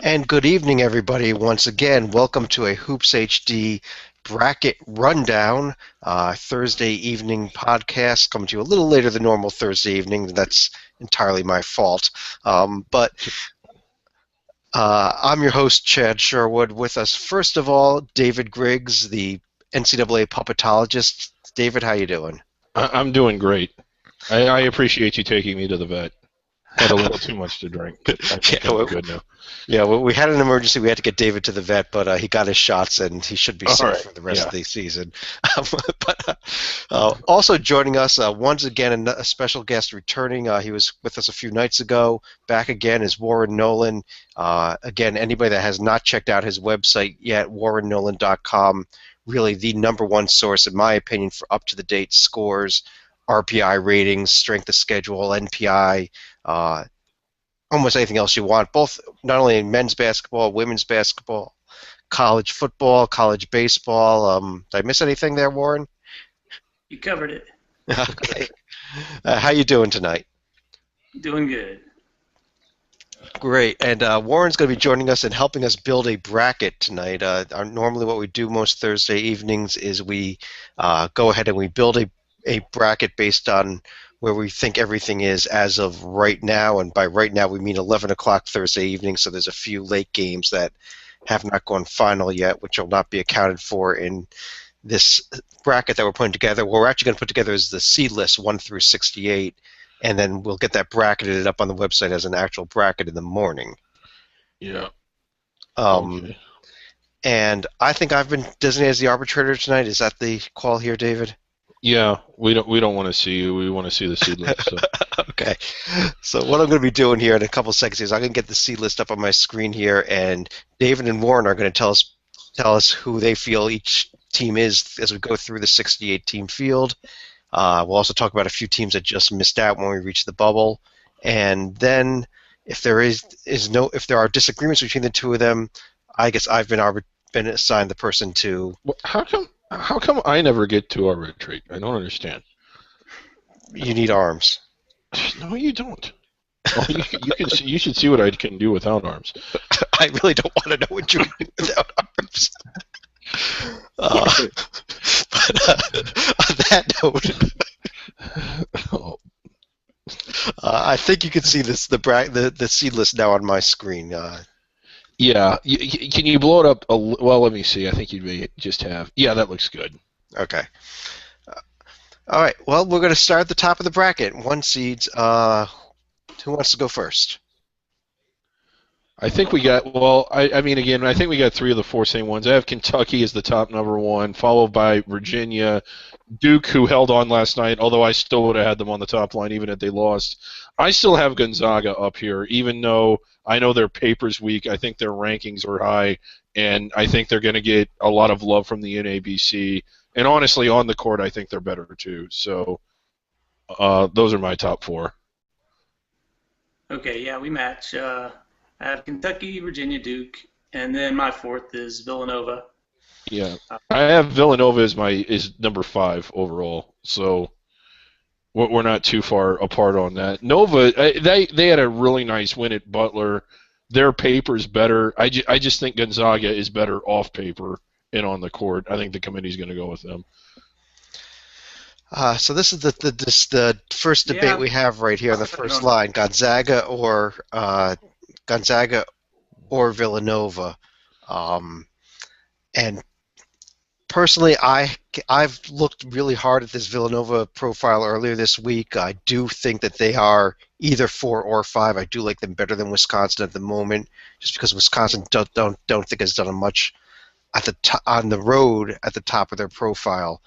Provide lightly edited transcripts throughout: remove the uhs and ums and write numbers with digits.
And good evening, everybody. Once again, welcome to a Hoops HD bracket rundown, Thursday evening podcast. Coming to you a little later than normal Thursday evening. That's entirely my fault. But I'm your host, Chad Sherwood. With us, first of all, David Griggs, the NCAA puppetologist. David, how you doing? I'm doing great. I appreciate you taking me to the vet. Had a little too much to drink, but I think I'm good now. Yeah, well, we had an emergency. We had to get David to the vet, but he got his shots, and he should be All safe right. for the rest Yeah. of the season. Also joining us once again, a special guest returning. He was with us a few nights ago. Back again is Warren Nolan. Again, anybody that has not checked out his website yet, warrennolan.com, really the number one source, in my opinion, for up-to-the-date scores, RPI ratings, strength of schedule, NPI, almost anything else you want, both not only in men's basketball, women's basketball, college football, college baseball. Did I miss anything there, Warren? You covered it. Okay. How you doing tonight? Doing good. Great. And Warren's going to be joining us and helping us build a bracket tonight. Normally what we do most Thursday evenings is we go ahead and we build a bracket based on where we think everything is as of right now, and by right now we mean 11 o'clock Thursday evening, so there's a few late games that have not gone final yet, which will not be accounted for in this bracket that we're putting together. What we're actually going to put together is the seed list 1 through 68, and then we'll get that bracketed up on the website as an actual bracket in the morning. Yeah. Okay. And I think I've been designated as the arbitrator tonight. Is that the call here, David? Yeah, we don't want to see you. We want to see the seed list. So. Okay. So what I'm going to be doing here in a couple seconds is I'm going to get the seed list up on my screen here, and David and Warren are going to tell us who they feel each team is as we go through the 68-team field. We'll also talk about a few teams that just missed out when we reach the bubble, and then if there if there are disagreements between the two of them, I guess I've been assigned the person to. How come I never get to arbitrate? I don't understand. You need arms. No, you don't. Oh, you should see what I can do without arms. I really don't want to know what you can do without arms. On that note, I think you can see the seed list now on my screen. Yeah, can you blow it up? Well, let me see. I think you may just have. Yeah, that looks good. Okay. All right. Well, we're going to start at the top of the bracket. One seeds. Who wants to go first? I think we got. Well, I mean, again, I think we got 3 of the 4 same ones. I have Kentucky as the top number 1, followed by Virginia, Duke, who held on last night. Although I still would have had them on the top line, even if they lost. I still have Gonzaga up here, even though I know their paper's weak. I think their rankings are high, and I think they're going to get a lot of love from the NABC. And honestly, on the court, I think they're better too. So those are my top 4. Okay, yeah, we match. I have Kentucky, Virginia, Duke, and then my 4th is Villanova. Yeah, I have Villanova is number 5 overall. So we're not too far apart on that. Nova, they had a really nice win at Butler. Their paper's better. I just think Gonzaga is better off paper and on the court. I think the committee's going to go with them. So this is the first debate we have right here on the first line: Gonzaga or Villanova. And personally, I've looked really hard at this Villanova profile earlier this week. I do think that they are either 4 or 5. I do like them better than Wisconsin at the moment, just because Wisconsin don't think has done much on the road at the top of their profile.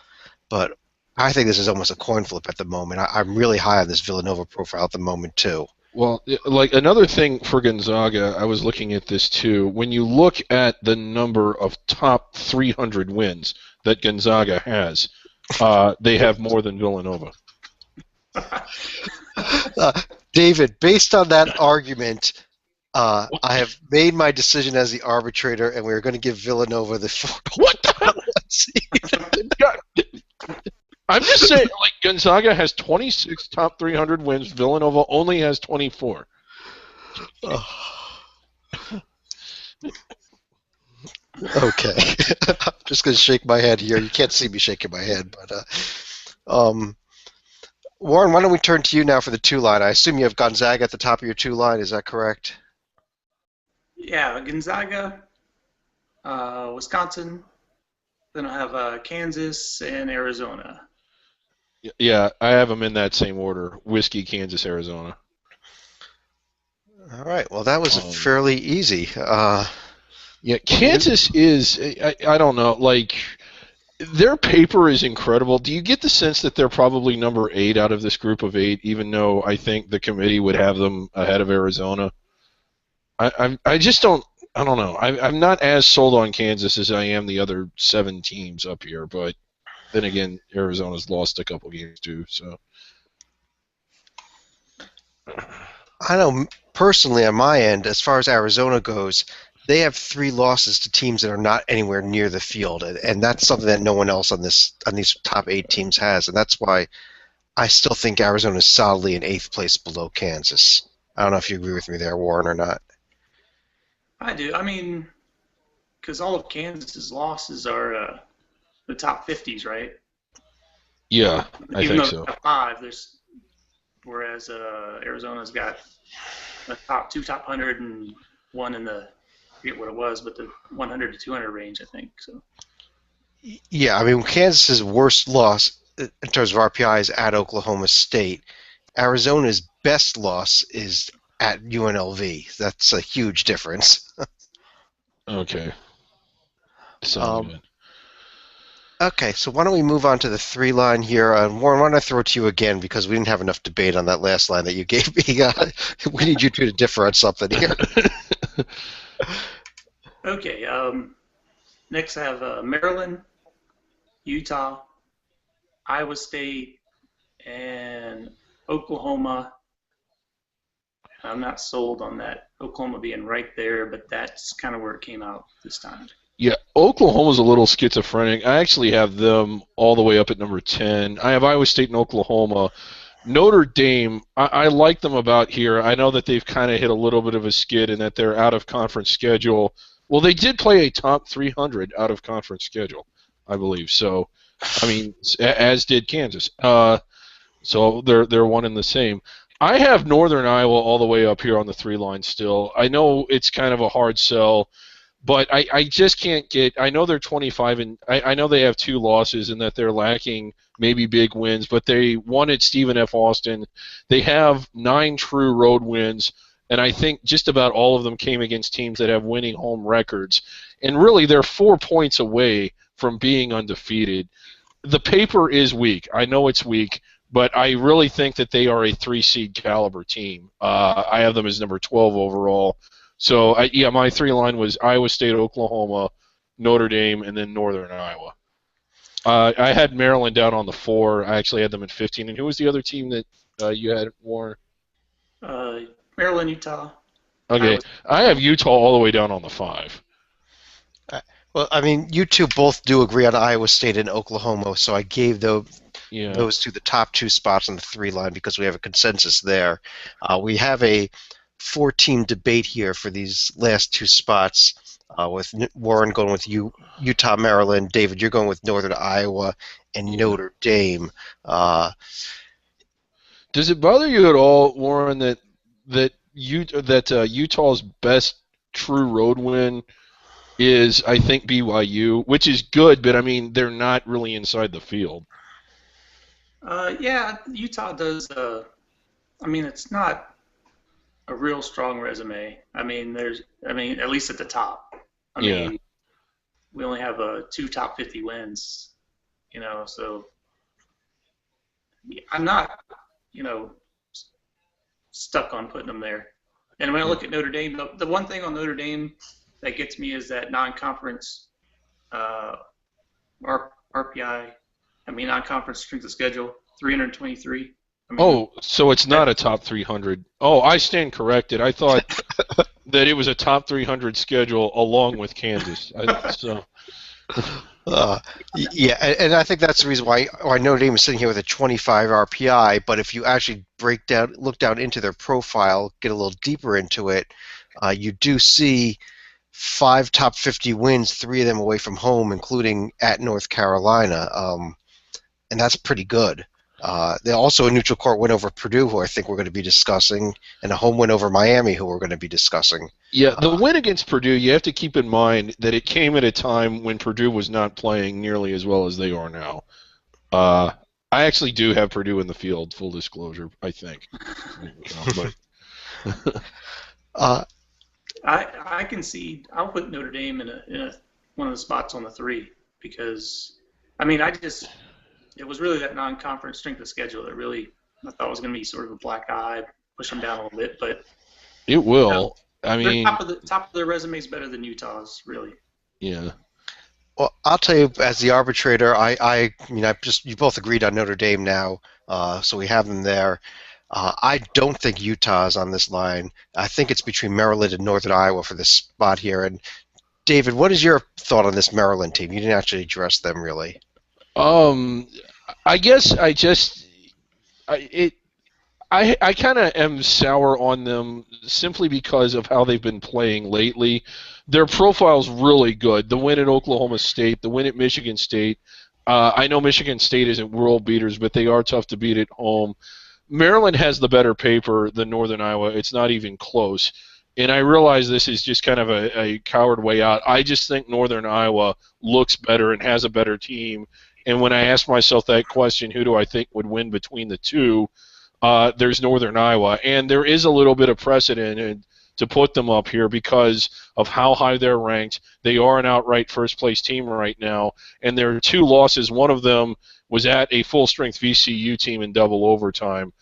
But I think this is almost a coin flip at the moment. I'm really high on this Villanova profile at the moment too. Well, like another thing for Gonzaga, I was looking at this too. When you look at the number of top 300 wins that Gonzaga has, they have more than Villanova. David, based on that argument, I have made my decision as the arbitrator, and we're going to give Villanova the 4. What the hell? I'm just saying, like, Gonzaga has 26 top 300 wins. Villanova only has 24. Okay. I'm just going to shake my head here. You can't see me shaking my head, but Warren, why don't we turn to you now for the two line? I assume you have Gonzaga at the top of your two line. Is that correct? Yeah, Gonzaga, Wisconsin. Then I have Kansas and Arizona. Yeah, I have them in that same order: Whiskey, Kansas, Arizona. All right. Well, that was Um, fairly easy. yeah, Kansas is. I don't know. Like their paper is incredible. Do you get the sense that they're probably number 8 out of this group of 8, even though I think the committee would have them ahead of Arizona? I just don't. I don't know. I'm not as sold on Kansas as I am the other 7 teams up here, but then again, Arizona's lost a couple games too. So I know personally on my end, as far as Arizona goes, they have 3 losses to teams that are not anywhere near the field, and that's something that no one else on these top 8 teams has, and that's why I still think Arizona is solidly in 8th place below Kansas. I don't know if you agree with me there, Warren, or not. I do. I mean, because all of Kansas's losses are the top 50s, right? yeah, I Even think though so. they have 5, whereas Arizona's got the top 100 and one in the, I forget what it was, but the 100 to 200 range, I think. So. Yeah, I mean, Kansas's worst loss in terms of RPI is at Oklahoma State. Arizona's best loss is at UNLV. That's a huge difference. Okay, sounds Um, good. okay, so why don't we move on to the 3 line here? Warren, why don't I throw it to you again because we didn't have enough debate on that last line that you gave me. We need you two to differ on something here. Okay. Next, I have Maryland, Utah, Iowa State, and Oklahoma. I'm not sold on that Oklahoma being right there, but that's kind of where it came out this time. Yeah, Oklahoma's a little schizophrenic. I actually have them all the way up at number 10. I have Iowa State and Oklahoma. Notre Dame, I like them about here. I know that they've kind of hit a little bit of a skid and that they're out of conference schedule. Well, they did play a top 300 out of conference schedule, I believe. So, I mean, as did Kansas. So they're one and the same. I have Northern Iowa all the way up here on the 3 line still. I know it's kind of a hard sell, but I just can't get. I know they're 25 and I know they have 2 losses and that they're lacking maybe big wins, but they won at Stephen F. Austin. They have 9 true road wins, and I think just about all of them came against teams that have winning home records. And really, they're 4 points away from being undefeated. The paper is weak. I know it's weak, but I really think that they are a 3 seed caliber team. I have them as number 12 overall. So, yeah, my 3 line was Iowa State, Oklahoma, Notre Dame, and then Northern Iowa. I had Maryland down on the 4. I actually had them at 15. And who was the other team that you had, Warren? Uh, Maryland, Utah, Okay, Iowa. I have Utah all the way down on the 5. Well, I mean, you two both do agree on Iowa State and Oklahoma, so I gave Yeah. those two the top 2 spots on the 3 line because we have a consensus there. We have a 4-team debate here for these last 2 spots, with Warren going with Utah, Maryland. David, you're going with Northern Iowa and Yeah. Notre Dame. Uh, Does it bother you at all, Warren, that Utah's best true road win is, I think, BYU, which is good, but I mean they're not really inside the field. Yeah, Utah does. I mean, it's not a real strong resume. I mean, at least at the top. I Yeah. mean, we only have 2 top 50 wins, so I'm not, you know, stuck on putting them there. And when I Yeah. look at Notre Dame, the one thing on Notre Dame that gets me is that non-conference uh, RPI. I mean, non-conference strength of schedule, 323. I mean, Oh, so it's not that a top 300. Oh, I stand corrected. I thought that it was a top 300 schedule along with Kansas. So uh, yeah, and I think that's the reason why Notre Dame is sitting here with a 25 RPI. But if you actually look down into their profile, get a little deeper into it, you do see 5 top 50 wins, 3 of them away from home, including at North Carolina, and that's pretty good. They also a neutral court win over Purdue, who I think we're going to be discussing, and a home win over Miami, who we're going to be discussing. Yeah, the win against Purdue, you have to keep in mind that it came at a time when Purdue was not playing nearly as well as they are now. I actually do have Purdue in the field, full disclosure, I think. But I concede. I'll put Notre Dame in one of the spots on the 3 because, I mean, it was really that non-conference strength of schedule that really I thought was going to be sort of a black eye, push them down a little bit, but it will. I mean, top of their resume is better than Utah's, really. Yeah. Well, I'll tell you, as the arbitrator, I mean, you both agreed on Notre Dame now, so we have them there. I don't think Utah is on this line. I think it's between Maryland and Northern Iowa for this spot here. And David, what is your thought on this Maryland team? You didn't actually address them really. I guess I kind of am sour on them simply because of how they've been playing lately. Their profile's really good. The win at Oklahoma State, the win at Michigan State. I know Michigan State isn't world beaters, but they are tough to beat at home. Maryland has the better paper than Northern Iowa. It's not even close. And I realize this is just kind of a coward way out. I just think Northern Iowa looks better and has a better team. And when I ask myself that question, who do I think would win between the two, there's Northern Iowa. And there is a little bit of precedent to put them up here because of how high they're ranked. They are an outright first-place team right now, and there are 2 losses. One of them was at a full-strength VCU team in double overtime.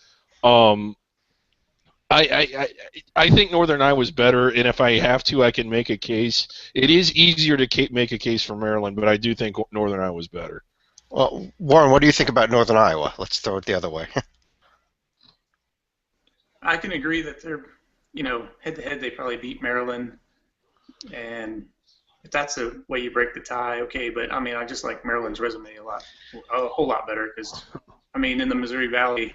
I think Northern Iowa's better, and if I have to, I can make a case. It is easier to make a case for Maryland, but I do think Northern Iowa's better. Well, Warren, what do you think about Northern Iowa? Let's throw it the other way. I can agree that they're, head-to-head they probably beat Maryland, and if that's the way you break the tie, okay. But I mean, I just like Maryland's resume a whole lot better because, I mean, in the Missouri Valley,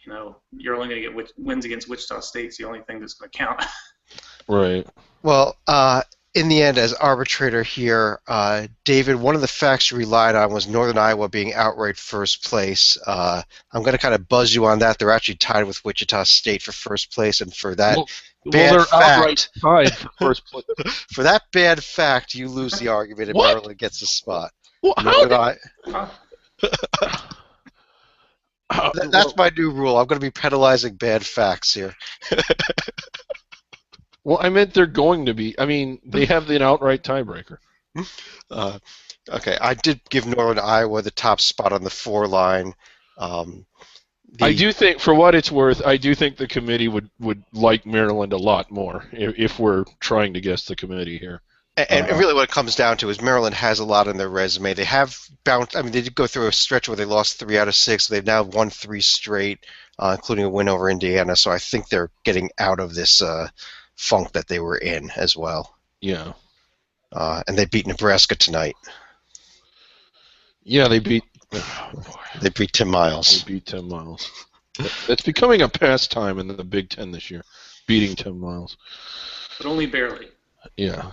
you're only going to get wins against Wichita State's the only thing that's going to count. Right. Well, in the end, as arbitrator here, David, one of the facts you relied on was Northern Iowa being outright first place. I'm going to kind of buzz you on that. They're actually tied with Wichita State for first place, and for that bad fact, outright tied for first place. For that bad fact, you lose the argument, and Maryland gets the spot. Well, that's my new rule. I'm going to be penalizing bad facts here. Well, I meant they're going to be. I mean, they have an outright tiebreaker. Okay, I did give Northern Iowa the top spot on the 4 line. I do think, for what it's worth, I do think the committee would like Maryland a lot more if we're trying to guess the committee here. And really what it comes down to is Maryland has a lot on their resume. They have bounced. I mean, they did go through a stretch where they lost 3 out of 6. They've now won 3 straight, including a win over Indiana. So I think they're getting out of this funk that they were in as well. Yeah. And they beat Nebraska tonight. Yeah, they beat Tim Miles. They beat Tim Miles. It's becoming a pastime in the Big Ten this year, beating Tim Miles. But only barely. Yeah.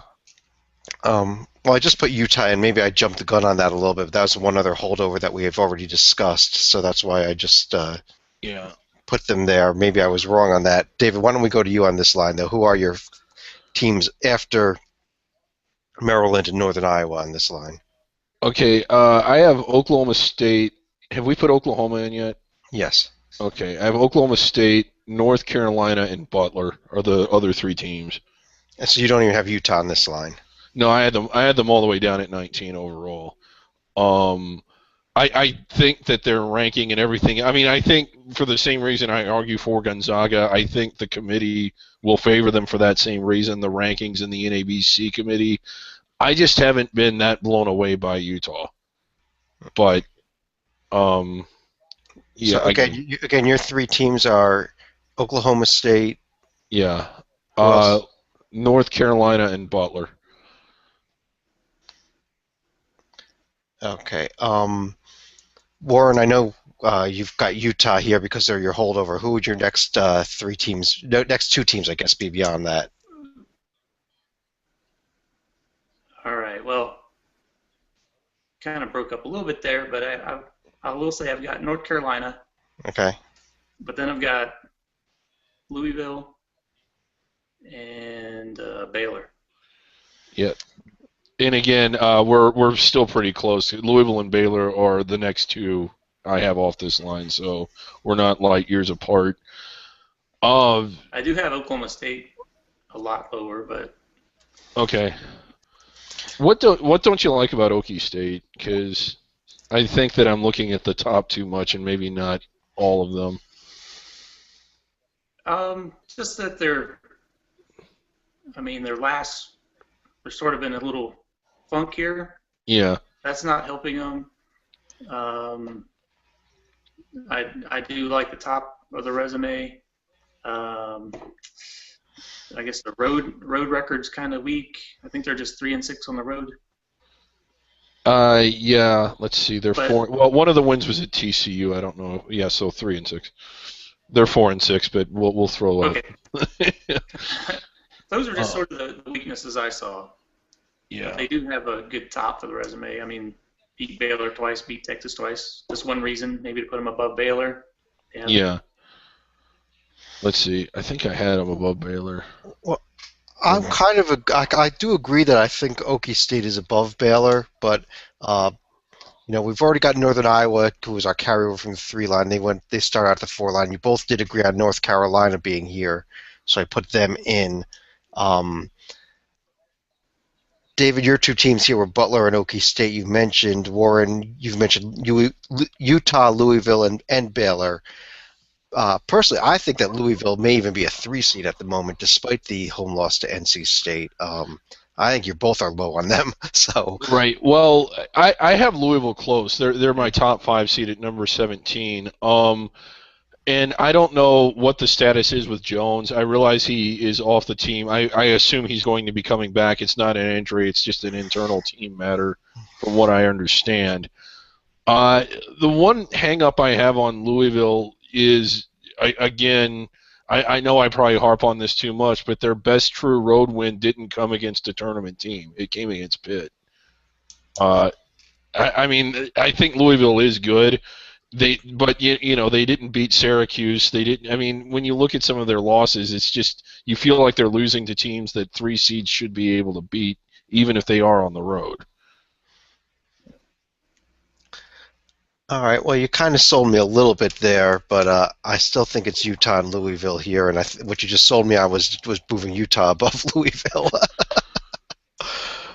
Well, I just put Utah in. Maybe I jumped the gun on that a little bit, but that was one other holdover that we have already discussed, so that's why I just put them there. Maybe I was wrong on that. David, why don't we go to you on this line, though? Who are your teams after Maryland and Northern Iowa on this line? Okay, I have Oklahoma State. Have we put Oklahoma in yet? Yes. Okay, I have Oklahoma State, North Carolina, and Butler are the other 3 teams. And so you don't even have Utah on this line? No, I had them all the way down at 19 overall. I think that their ranking and everything. I mean, I think for the same reason I argue for Gonzaga, I think the committee will favor them for that same reason. The rankings in the NABC committee. I just haven't been that blown away by Utah. But yeah. So, again, your 3 teams are Oklahoma State. Yeah. North Carolina and Butler. Okay. Warren, I know you've got Utah here because they're your holdover. Who would your next 3 teams, next 2 teams, I guess, be beyond that? right. Well, kind of broke up a little bit there, but I will say I've got North Carolina, Okay. but then I've got Louisville and Baylor. Yeah. And again, we're still pretty close. Louisville and Baylor are the next two I have off this line, so we're not light years apart. I do have Oklahoma State a lot lower, but Okay. What don't you like about Okie State? Because I think that I'm looking at the top too much and maybe not all of them. just that their last, they're sort of in a little funk here. Yeah. That's not helping them. Um, I do like the top of the resume. Um, I guess the road record's kind of weak. I think they're just 3-6 on the road. Yeah. Let's see. They're But 4. Well, one of the wins was at TCU. I don't know. Yeah. So 3-6. They're 4-6, but we'll throw out. okay, those are just sort of the weaknesses I saw. Yeah. They do have a good top for the resume. I mean, beat Baylor twice, beat Texas twice. Just one reason, maybe to put them above Baylor. Yeah. Let's see. I think I had them above Baylor. Well, I do agree that I think Okie State is above Baylor, but we've already got Northern Iowa, who was our carryover from the 3 line. They started out the 4 line. You both did agree on North Carolina being here, so I put them in. David, your 2 teams here were Butler and Okie State. You've mentioned Warren. You've mentioned Utah, Louisville, and Baylor. Personally, I think that Louisville may even be a 3 seed at the moment, despite the home loss to NC State. I think you both are low on them. So Right. Well, I have Louisville close. They're my top 5 seed at number 17. And I don't know what the status is with Jones. I realize he is off the team. I assume he's going to be coming back. It's not an injury. It's just an internal team matter, from what I understand. The one hang-up I have on Louisville is, I know I probably harp on this too much, but their best true road win didn't come against a tournament team. It came against Pitt. I think Louisville is good. But they didn't beat Syracuse. They didn't. I mean, when you look at some of their losses, it's just you feel like they're losing to teams that 3 seeds should be able to beat, even if they are on the road. all right, well, you kind of sold me a little bit there, but I still think it's Utah and Louisville here, and what you just sold me, I was moving Utah above Louisville.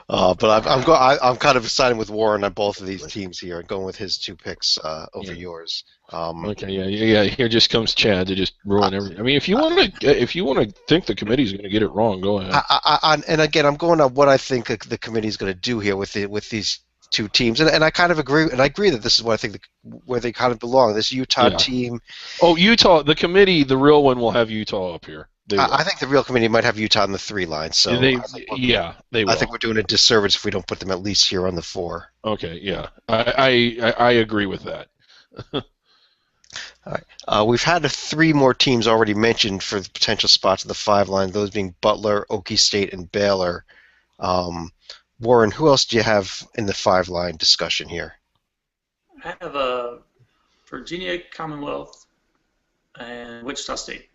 But I'm kind of siding with Warren on both of these teams here, and going with his 2 picks over yours. Okay, yeah. Here just comes Chad to just ruin everything. I mean, if you want to think the committee's going to get it wrong, go ahead. And again, I'm going on what I think the committee is going to do here with these 2 teams, and I kind of agree, and I agree that this is what I think where they kind of belong. This Utah team. Oh, Utah, the committee, the real one will have Utah up here. I think the real committee might have Utah on the 3 line. So they will. I think we're doing a disservice if we don't put them at least here on the 4. Okay, yeah, I agree with that. All right. We've had 3 more teams already mentioned for the potential spots of the 5 line. Those being Butler, Okie State, and Baylor. Warren, who else do you have in the 5 line discussion here? I have Virginia Commonwealth and Wichita State.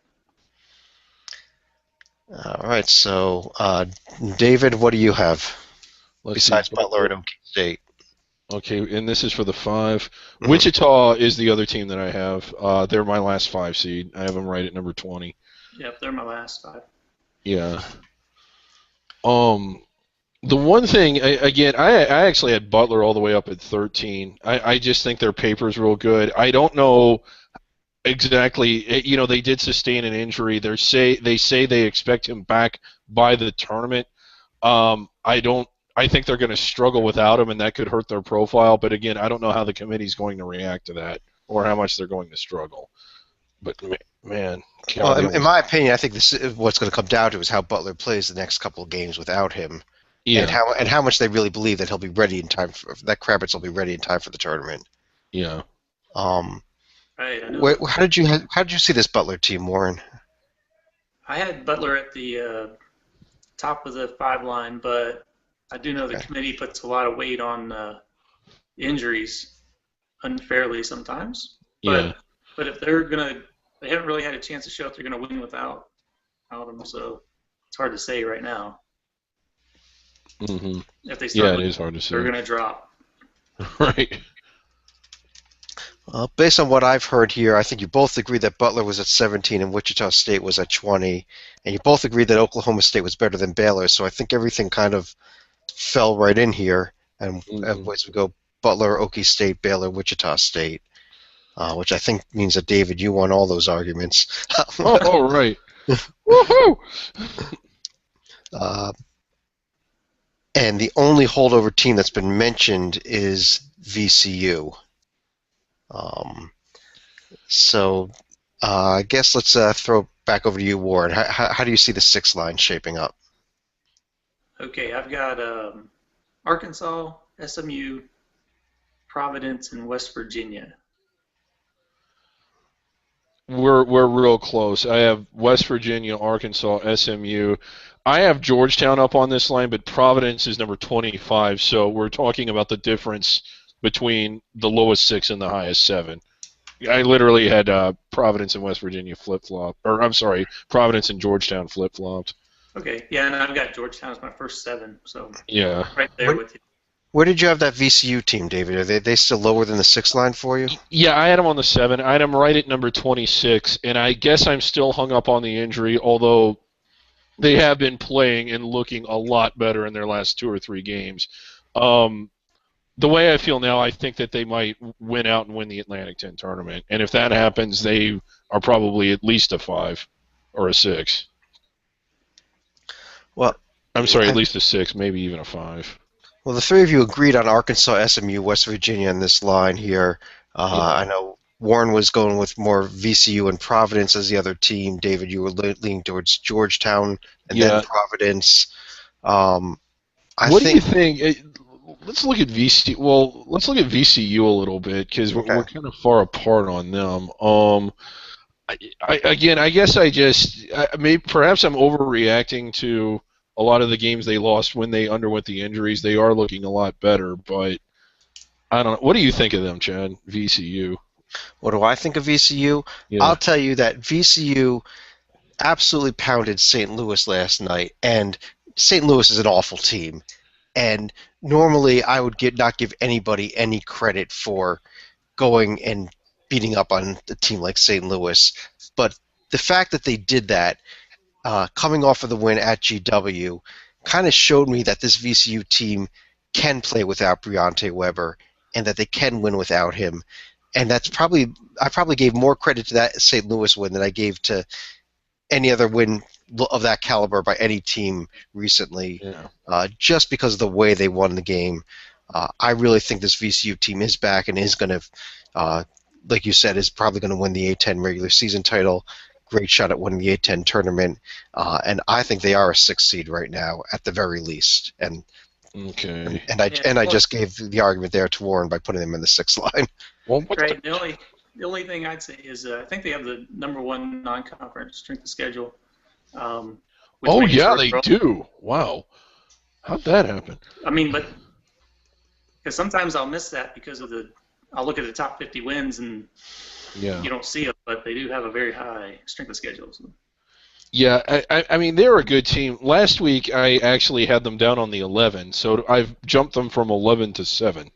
All right, so David, what do you have besides Butler and Okie State? Okay, and this is for the 5. Mm-hmm. Wichita is the other team that I have. They're my last 5 seed. I have them right at number 20. Yep, they're my last 5. Yeah. The one thing, again, I actually had Butler all the way up at 13. I just think their paper's real good. I don't know exactly. They did sustain an injury. They say they expect him back by the tournament. I think they're going to struggle without him, and that could hurt their profile. But again, I don't know how the committee's going to react to that, or how much they're going to struggle. But man, well, in my opinion, I think this is what's going to come down to is how Butler plays the next couple of games without him. Yeah. And how much they really believe that he'll be ready in time that Kravitz will be ready in time for the tournament. Yeah. Right. I know. How did you see this Butler team, Warren? I had Butler at the top of the 5 line, but I do know the Okay. committee puts a lot of weight on injuries unfairly sometimes, Yeah. but if they haven't really had a chance to show if they're gonna win without them. So it's hard to say right now. Hmm. If they Yeah, start it losing, is hard to they're say. gonna drop. Right. Based on what I've heard here, I think you both agree that Butler was at 17 and Wichita State was at 20, and you both agreed that Oklahoma State was better than Baylor. So I think everything kind of fell right in here. And Hmm. as we go, Butler, Okie State, Baylor, Wichita State, which I think means that David, you won all those arguments. Oh, right. Woohoo! uh, and the only holdover team that's been mentioned is VCU. Um, so I guess let's throw it back over to you, Warren. How do you see the sixth line shaping up? Okay, I've got Arkansas, SMU, Providence, and West Virginia. We're real close. I have West Virginia, Arkansas, SMU. I have Georgetown up on this line, but Providence is number 25. So we're talking about the difference between the lowest six and the highest seven. I literally had Providence and West Virginia flip flop, or I'm sorry, Providence and Georgetown flip flopped. Okay, yeah, and I've got Georgetown as my first seven, so Yeah. right there Where, with you. where did you have that VCU team, David? Are they still lower than the sixth line for you? Yeah, I had him on the seven. I had him right at number 26, and I guess I'm still hung up on the injury, although they have been playing and looking a lot better in their last two or three games. Um, the way I feel now, I think that they might win out and win the Atlantic 10 tournament, and if that happens, they are probably at least a 5 or a 6. Well, I'm sorry, at I, least a 6, maybe even a 5. well, the three of you agreed on Arkansas, SMU, West Virginia in this line here. Yeah. I know Warren was going with more VCU and Providence as the other team. David, you were leaning towards Georgetown and then Yeah. Providence. Um, I What do you think. think? Let's look at VC. Well, let's look at VCU a little bit because Okay. we're kind of far apart on them. Again, I guess maybe perhaps I'm overreacting to a lot of the games they lost when they underwent the injuries. They are looking a lot better, but I don't know. What do you think of them, Chad? VCU. What do I think of VCU? I'll Yeah. tell you that VCU absolutely pounded St. Louis last night, and St. Louis is an awful team. And normally, I would not give anybody any credit for going and beating up on a team like St. Louis, but the fact that they did that, coming off of the win at GW, kind of showed me that this VCU team can play without Briante Weber and that they can win without him. And I probably gave more credit to that St. Louis win than I gave to any other win of that caliber by any team recently, Yeah. just because of the way they won the game. I really think this VCU team is back and is going to, like you said, is probably going to win the A10 regular season title. Great shot at winning the A10 tournament, and I think they are a sixth seed right now at the very least. And Okay. Yeah, and I just gave the argument there to Warren by putting them in the sixth line. Well, what the? right. The only thing I'd say is I think they have the number one non-conference strength of schedule, which Oh maybe is yeah, where they they're. do. Wow. How'd that happen? I mean, but because sometimes I'll miss that because I'll look at the top 50 wins and Yeah. you don't see it, but they do have a very high strength of schedule. So. Yeah, I mean they're a good team. Last week I actually had them down on the 11, so I've jumped them from 11 to 7.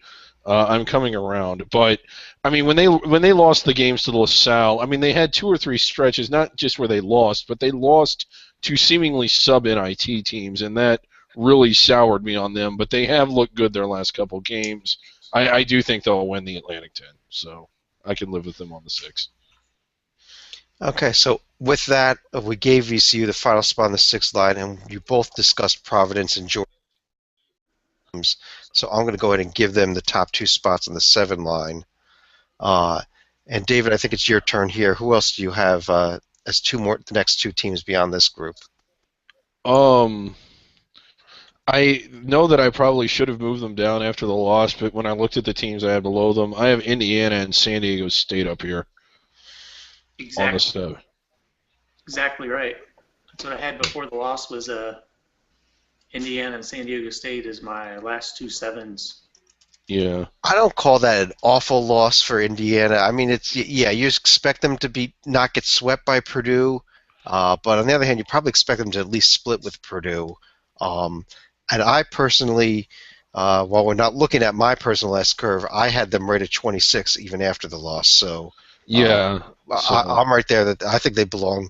I'm coming around, but I mean when they lost the games to LaSalle, I mean they had two or three stretches, not just where they lost, but they lost to seemingly sub NIT teams, and that really soured me on them. But they have looked good their last couple games. I do think they'll win the Atlantic 10, so I can live with them on the 6. Okay, so with that, we gave VCU the final spot on the sixth line, and you both discussed Providence and Georgia. So I'm going to go ahead and give them the top two spots on the seven line. Uh, and David, I think it's your turn here. Who else do you have as the next two teams beyond this group? Um. I know that I probably should have moved them down after the loss, but when I looked at the teams I had below them, I have Indiana and San Diego State up here on the Exactly, stub. exactly right. That's what I had before the loss was Indiana and San Diego State as my last two sevens. Yeah. I don't call that an awful loss for Indiana. I mean, it's yeah, you expect them to be not get swept by Purdue, but on the other hand, you probably expect them to at least split with Purdue. Um, and I personally, while we're not looking at my personal S curve, I had them right at 26 even after the loss. So uh, Yeah. So. I'm right there. That I think they belong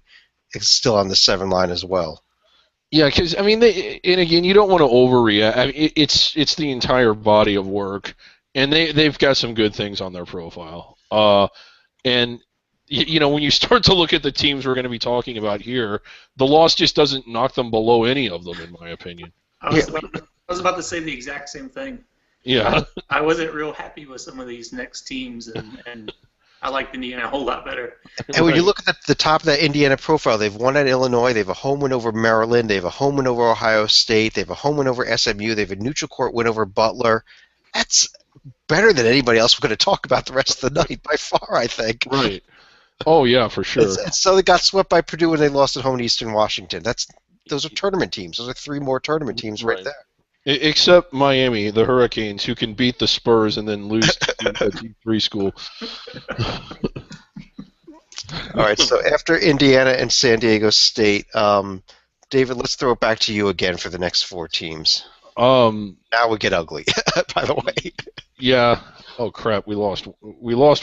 still on the 7 line as well. Yeah, because I mean, and again, you don't want to overreact. I mean, it's the entire body of work, and they've got some good things on their profile. And you know, when you start to look at the teams we're going to be talking about here, the loss just doesn't knock them below any of them, in my opinion. I was about to say the exact same thing. Yeah. I wasn't real happy with some of these next teams, and I liked Indiana a whole lot better. And when you look at the top of that Indiana profile, they've won at Illinois, they have a home win over Maryland, they have a home win over Ohio State, they have a home win over SMU, they have a neutral court win over Butler. That's better than anybody else we're going to talk about the rest of the night, by far, I think. Right. Oh yeah, for sure. So they got swept by Purdue and they lost at home to Eastern Washington. Those are tournament teams. Those are 3 more tournament teams right there. Except Miami, the Hurricanes, who can beat the Spurs and then lose to a D3 school. All right, so after Indiana and San Diego State, David, let's throw it back to you again for the next 4 teams. Now we get ugly, by the way. Yeah. Oh crap, we lost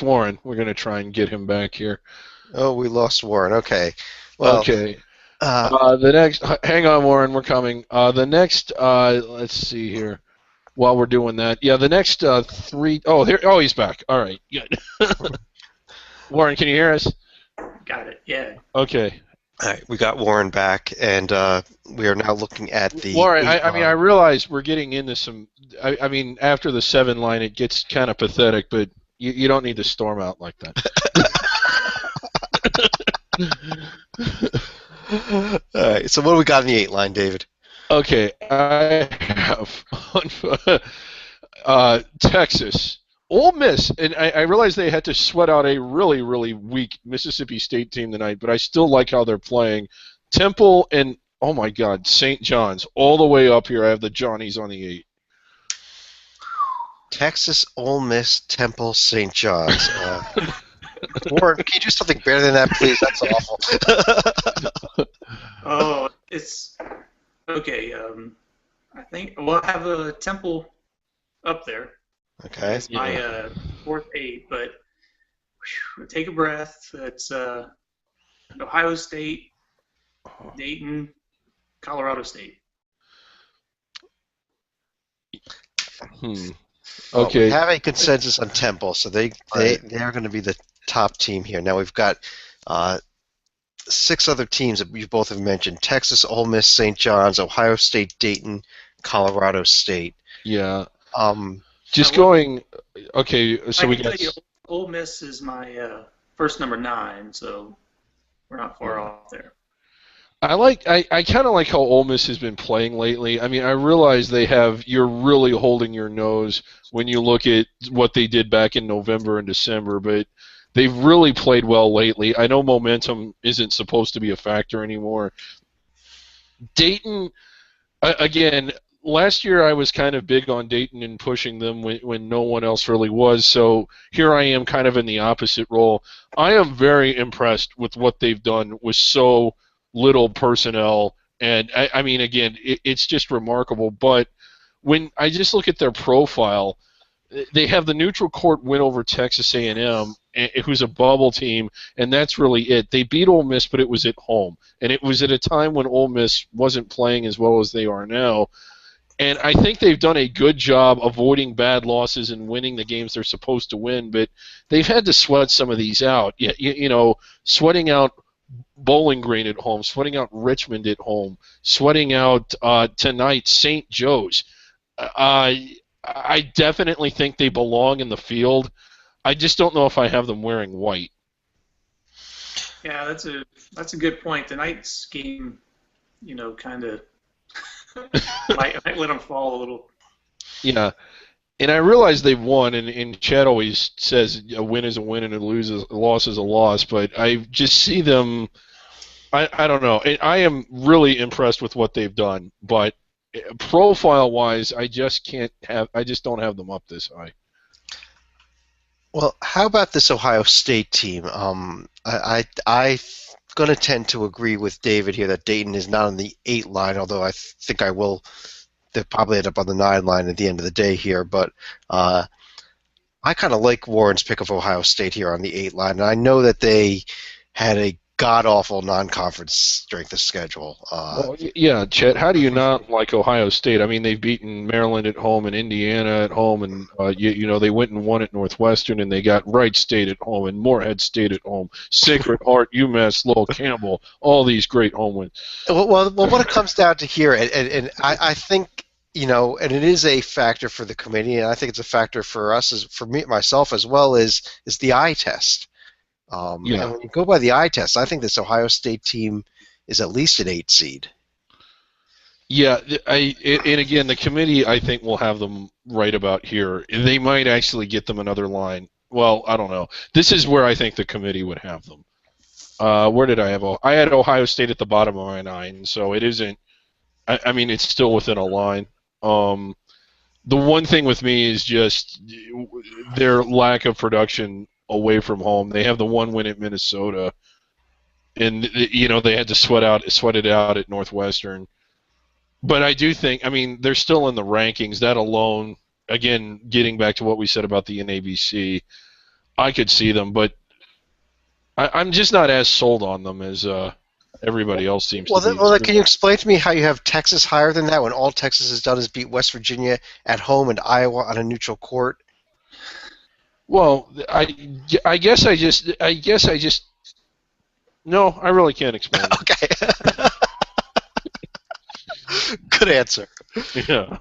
Warren. We're gonna try and get him back here. Oh, we lost Warren. Okay. Well, okay. The next, hang on, Warren, we're coming. The next, let's see here. While we're doing that, yeah, the next 3. Oh, here. Oh, he's back. All right, good. Warren, can you hear us? Got it. Yeah. Okay. All right, we got Warren back, and we are now looking at the. Warren, I mean, I realize we're getting into some. I mean, after the 7 line, it gets kind of pathetic, but you don't need to storm out like that. All right, so what do we got in the 8 line, David? Okay, I have Texas. Ole Miss, and I realize they had to sweat out a really, really weak Mississippi State team tonight, but I still like how they're playing. Temple and, oh my God, St. John's, all the way up here. I have the Johnnies on the 8. Texas, Ole Miss, Temple, St. John's. Warren, can you do something better than that, please? That's awful. Oh, it's okay. I think we'll have a Temple up there. Okay. It's my 4th 8, but take a breath. It's Ohio State, Dayton, Colorado State. Okay. Okay. Well, we have a consensus on Temple, so they are going to be the top team here. Now we've got 6 other teams that you both have mentioned: Texas, Ole Miss, St. John's, Ohio State, Dayton, Colorado State. Yeah. Just going. Okay, so we got. Ole Miss is my first number 9, so we're not far off there. I kind of like how Ole Miss has been playing lately. I mean, I realize you're really holding your nose when you look at what they did back in November and December, but they've really played well lately. I know momentum isn't supposed to be a factor anymore. Dayton, again, last year I was kind of big on Dayton and pushing them when no one else really was, so here I am kind of in the opposite role. I am very impressed with what they've done with so little personnel, and I mean, again, it's just remarkable. But when I just look at their profile, they have the neutral court win over Texas A&M, who's a bubble team, and that's really it. They beat Ole Miss, but it was at home, and it was at a time when Ole Miss wasn't playing as well as they are now. And I think they've done a good job avoiding bad losses and winning the games they're supposed to win, but they've had to sweat some of these out. You know, sweating out Bowling Green at home, sweating out Richmond at home, sweating out tonight St. Joe's. I definitely think they belong in the field. I just don't know if I have them wearing white. Yeah, that's a good point. Tonight's game, you know, kind of might let them fall a little. Yeah, and I realize they've won, and Chad always says a win is a win and a loss is a loss, but I just see them. I don't know. I am really impressed with what they've done, but profile-wise, I just don't have them up this high. Well, how about this Ohio State team? I'm going to tend to agree with David here that Dayton is not on the 8 line, although I think I will. They'll probably end up on the 9 line at the end of the day here, but I kind of like Warren's pick of Ohio State here on the 8 line, and I know that they had a god-awful non-conference strength of schedule. Well, yeah, Chet, how do you not like Ohio State? I mean, they've beaten Maryland at home and Indiana at home, and they went and won at Northwestern, and they got Wright State at home and Morehead State at home, Sacred Heart, UMass, Lowell Campbell, all these great home wins. Well, what it comes down to here, and I think, and it is a factor for the committee, and I think it's a factor for us, for me, myself as well, is the eye test. Yeah. And when you go by the eye test, I think this Ohio State team is at least an 8 seed. Yeah, and again, the committee, I think, will have them right about here. They might actually get them another line. Well, I don't know. This is where I think the committee would have them. Where did I have? I had Ohio State at the bottom of my 9, so it isn't. I mean, it's still within a line. The one thing with me is just their lack of production away from home. They have the one win at Minnesota, and they had to sweat it out at Northwestern. But I do think, I mean, they're still in the rankings. That alone, again, getting back to what we said about the NABC, I could see them, but I'm just not as sold on them as everybody else seems to be. Well, can you explain to me how you have Texas higher than that when all Texas has done is beat West Virginia at home and Iowa on a neutral court? Well, I guess I just no, I really can't explain. Okay. Good answer. Yeah.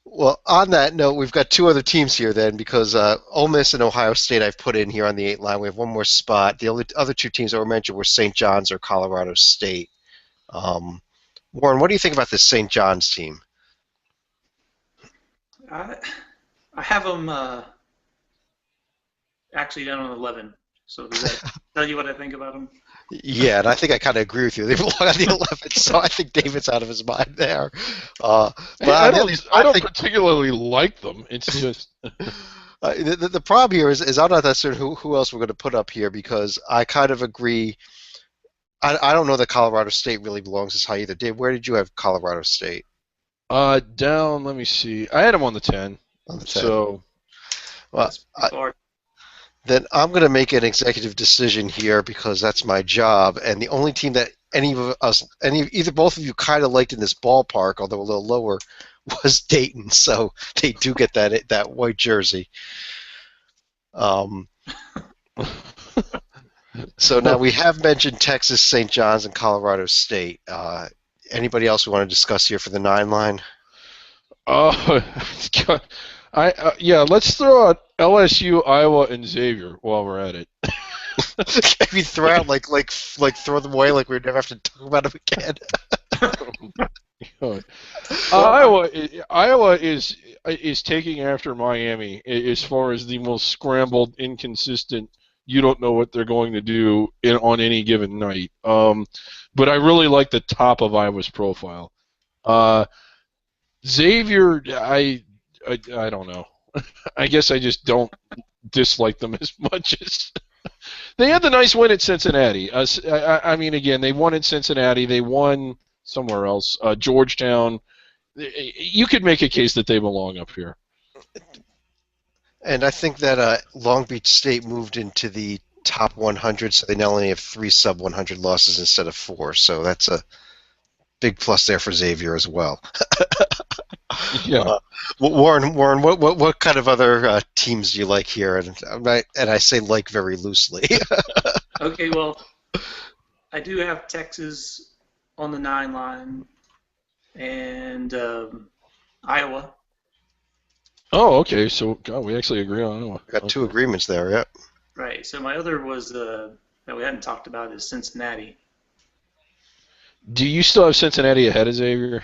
Well, on that note, we've got 2 other teams here then, because Ole Miss and Ohio State I've put in here on the 8 line. We have one more spot. The only other 2 teams that were mentioned were St. John's or Colorado State. Warren, what do you think about this St. John's team? I have them actually down on 11. So does that tell you what I think about them? Yeah, and I think I kind of agree with you. They belong on the 11th, so I think David's out of his mind there. But I don't particularly like them. It's just the problem here is I'm not that certain who else we're going to put up here, because I kind of agree. I don't know that Colorado State really belongs as high either. Dave, where did you have Colorado State? Down. Let me see. I had them on the 10. On the 10. So, well, then I'm going to make an executive decision here because that's my job, and the only team that either both of you kind of liked in this ballpark, although a little lower, was Dayton. So they do get that white jersey. So now we have mentioned Texas, St. John's, and Colorado State. Anybody else we want to discuss here for the 9 line? Let's throw out LSU, Iowa, and Xavier while we're at it. Maybe throw out like throw them away like we never have to talk about them again. Iowa is taking after Miami as far as the most scrambled, inconsistent. You don't know what they're going to do on any given night. But I really like the top of Iowa's profile. Xavier, I don't know. I guess I just don't dislike them as much as they had the nice win at Cincinnati. I mean, again, they won at Cincinnati. They won somewhere else, Georgetown. You could make a case that they belong up here. And I think that Long Beach State moved into the top 100, so they now only have 3 sub 100 losses instead of 4. So that's a big plus there for Xavier as well. Yeah. Warren, what kind of other teams do you like here? And I say like very loosely. Okay, well, I do have Texas on the 9 line and Iowa. Oh, okay. So, God, we actually agree on Iowa. Got 2 agreements there, yeah. Right. So my other was that we hadn't talked about is Cincinnati. Do you still have Cincinnati ahead of Xavier?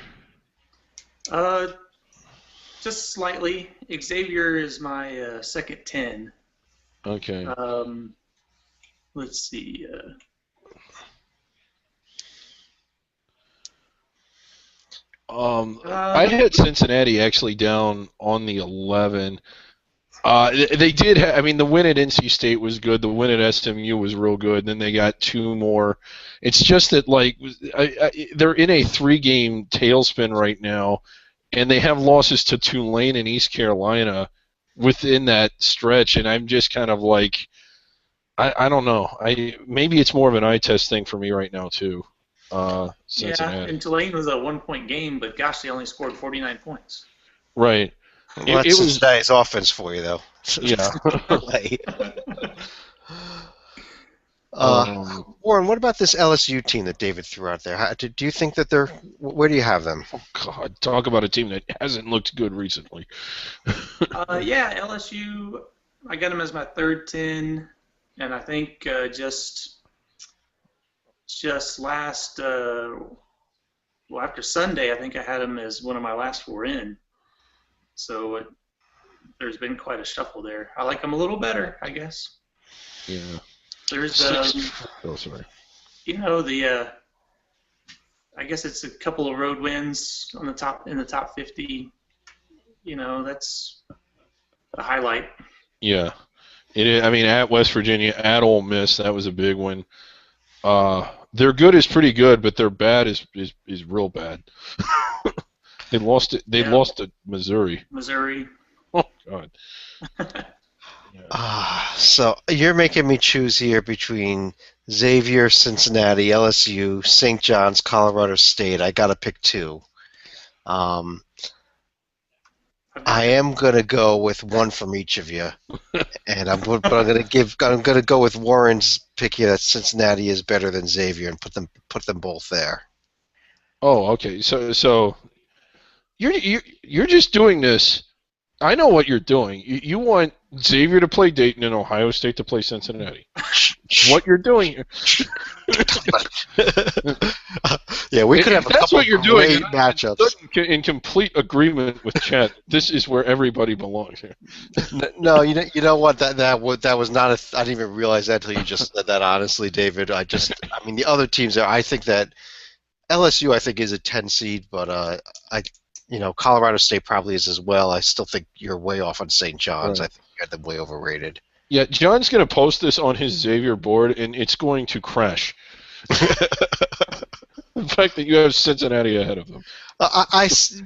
Just slightly. Xavier is my second 10. Okay. Let's see. I had Cincinnati actually down on the 11. They did. I mean, the win at NC State was good. The win at SMU was real good. And then they got two more. It's just that they're in a 3-game tailspin right now, and they have losses to Tulane and East Carolina within that stretch. And I'm just kind of like, I don't know. Maybe it's more of an eye test thing for me right now too. Cincinnati. Yeah, and Tulane was a 1-point game, but gosh, they only scored 49 points. Right. Well, that's Cincinnati's offense for you, though. Yeah. Warren, what about this LSU team that David threw out there? Do you think that where do you have them? Oh, God, talk about a team that hasn't looked good recently. Yeah, LSU, I got them as my third 10, and I think just last, after Sunday, I think I had them as one of my last 4 in. So there's been quite a shuffle there. I like them a little better, I guess. Yeah. There's, oh, sorry. I guess it's a couple of road wins in the top 50. That's the highlight. Yeah. It is, I mean, at West Virginia, at Ole Miss, that was a big one. Their good is pretty good, but their bad is real bad. They lost it. They lost to Missouri. Oh God. So you're making me choose here between Xavier, Cincinnati, LSU, St. John's, Colorado State. I got to pick 2. I am gonna go with one from each of you, and I'm gonna go with Warren's pick here that Cincinnati is better than Xavier and put them both there. Oh, okay. So you're just doing this. I know what you're doing. You want Xavier to play Dayton and Ohio State to play Cincinnati. What you're doing here. Yeah, we could have a couple what you're doing, great matchups. In complete agreement with Chet, this is where everybody belongs here. No, you know what? That was not I didn't even realize that until you just said that. Honestly, David, I mean, the other teams there. I think that LSU, I think, is a 10 seed, but Colorado State probably is as well. I still think you're way off on St. John's. Right. I think you got them way overrated. Yeah, John's going to post this on his Xavier board, and it's going to crash. The fact that you have Cincinnati ahead of them.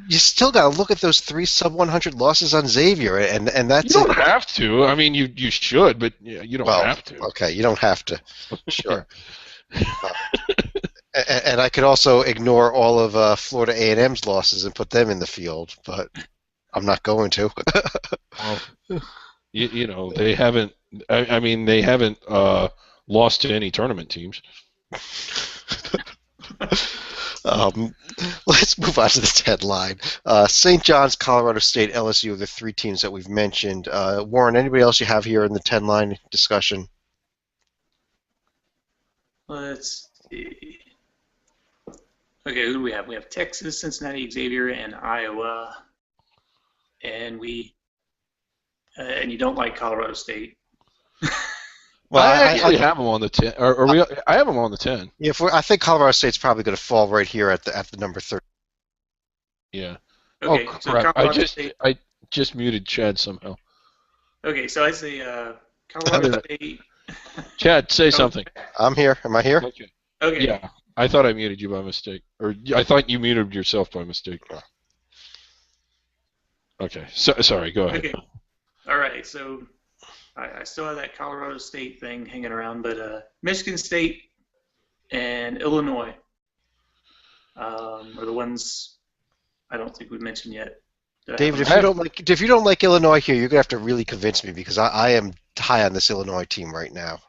You still got to look at those 3 sub-100 losses on Xavier, and that's you don't have to. I mean, you should, but you don't have to. Okay, you don't have to. Sure. And I could also ignore all of Florida A&M's losses and put them in the field, but I'm not going to. Well, they haven't. I mean, they haven't lost to any tournament teams. Let's move on to this headline. St. John's, Colorado State, LSU are the 3 teams that we've mentioned. Warren, anybody else you have here in the 10-line discussion? Let's see. Okay, who do we have? We have Texas, Cincinnati, Xavier, and Iowa. And and you don't like Colorado State. Well, I have them on the 10. I have them on the 10. Yeah, I think Colorado State's probably going to fall right here at the number 30. Yeah. Okay, oh so crap! I just muted Chad somehow. Okay, so I say Colorado State. Chad, say something. I'm here. Am I here? Okay. Yeah, I thought I muted you by mistake, or I thought you muted yourself by mistake. Okay, sorry. Go ahead. Okay. All right, so I still have that Colorado State thing hanging around, but Michigan State and Illinois are the ones I don't think we mentioned yet. David, if you don't like Illinois here, you're gonna have to really convince me because I am high on this Illinois team right now.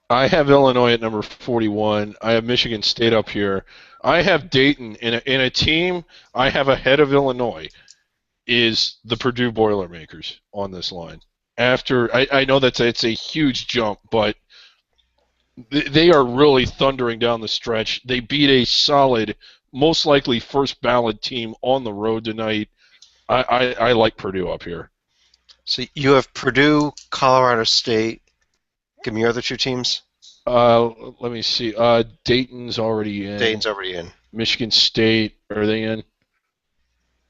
I have Illinois at number 41. I have Michigan State up here. I have Dayton in a team I have ahead of Illinois is the Purdue Boilermakers on this line. After I know it's a huge jump, but they are really thundering down the stretch. They beat a solid, most likely first ballot team on the road tonight. I like Purdue up here. So you have Purdue, Colorado State. Give me your other 2 teams. Let me see. Dayton's already in. Dayton's already in. Michigan State, are they in?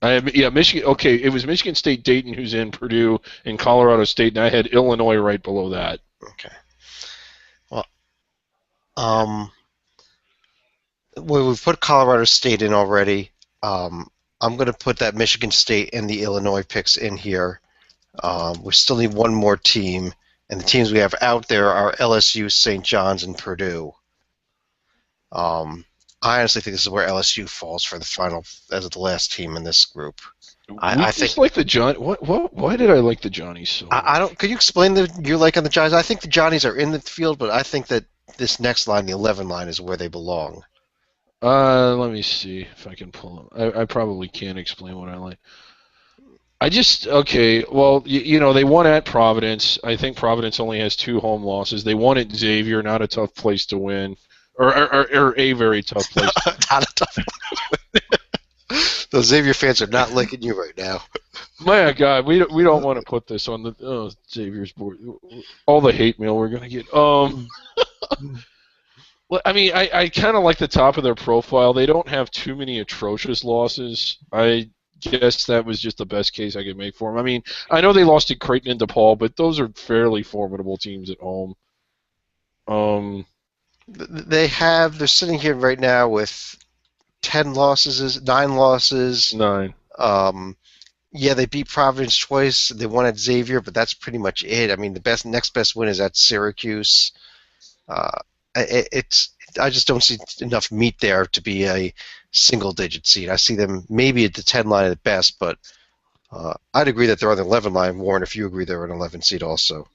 Yeah, Michigan. Okay, it was Michigan State, Dayton, who's in, Purdue, and Colorado State, and I had Illinois right below that. Okay. Well, um, well, we've put Colorado State in already. I'm going to put that Michigan State and the Illinois picks in here. We still need one more team, and the teams we have out there are LSU, St. John's, and Purdue. I honestly think this is where LSU falls for the final as the last team in this group. We I just think like the John. What? Why did I like the Johnnies so much? I don't. Could you explain your like on the Johnnies? I think the Johnnies are in the field, but I think that this next line, the 11 line, is where they belong. Let me see if I can pull them. I probably can't explain what I like. I just okay. Well, they won at Providence. I think Providence only has 2 home losses. They won at Xavier, not a tough place to win, or a very tough place. Not a tough. Those Xavier fans are not liking you right now. My God, we don't want to put this on the Xavier's board. All the hate mail we're gonna get. Well, I mean, I kind of like the top of their profile. They don't have too many atrocious losses. I guess that was just the best case I could make for them. I mean, I know they lost to Creighton and DePaul, but those are fairly formidable teams at home. They're sitting here right now with 10 losses, 9 losses. 9. Yeah, they beat Providence twice. They won at Xavier, but that's pretty much it. I mean, the next best win is at Syracuse. I just don't see enough meat there to be a single-digit seed. I see them maybe at the 10 line at best, but I'd agree that they're on the 11 line. Warren, if you agree they're an 11 seed also.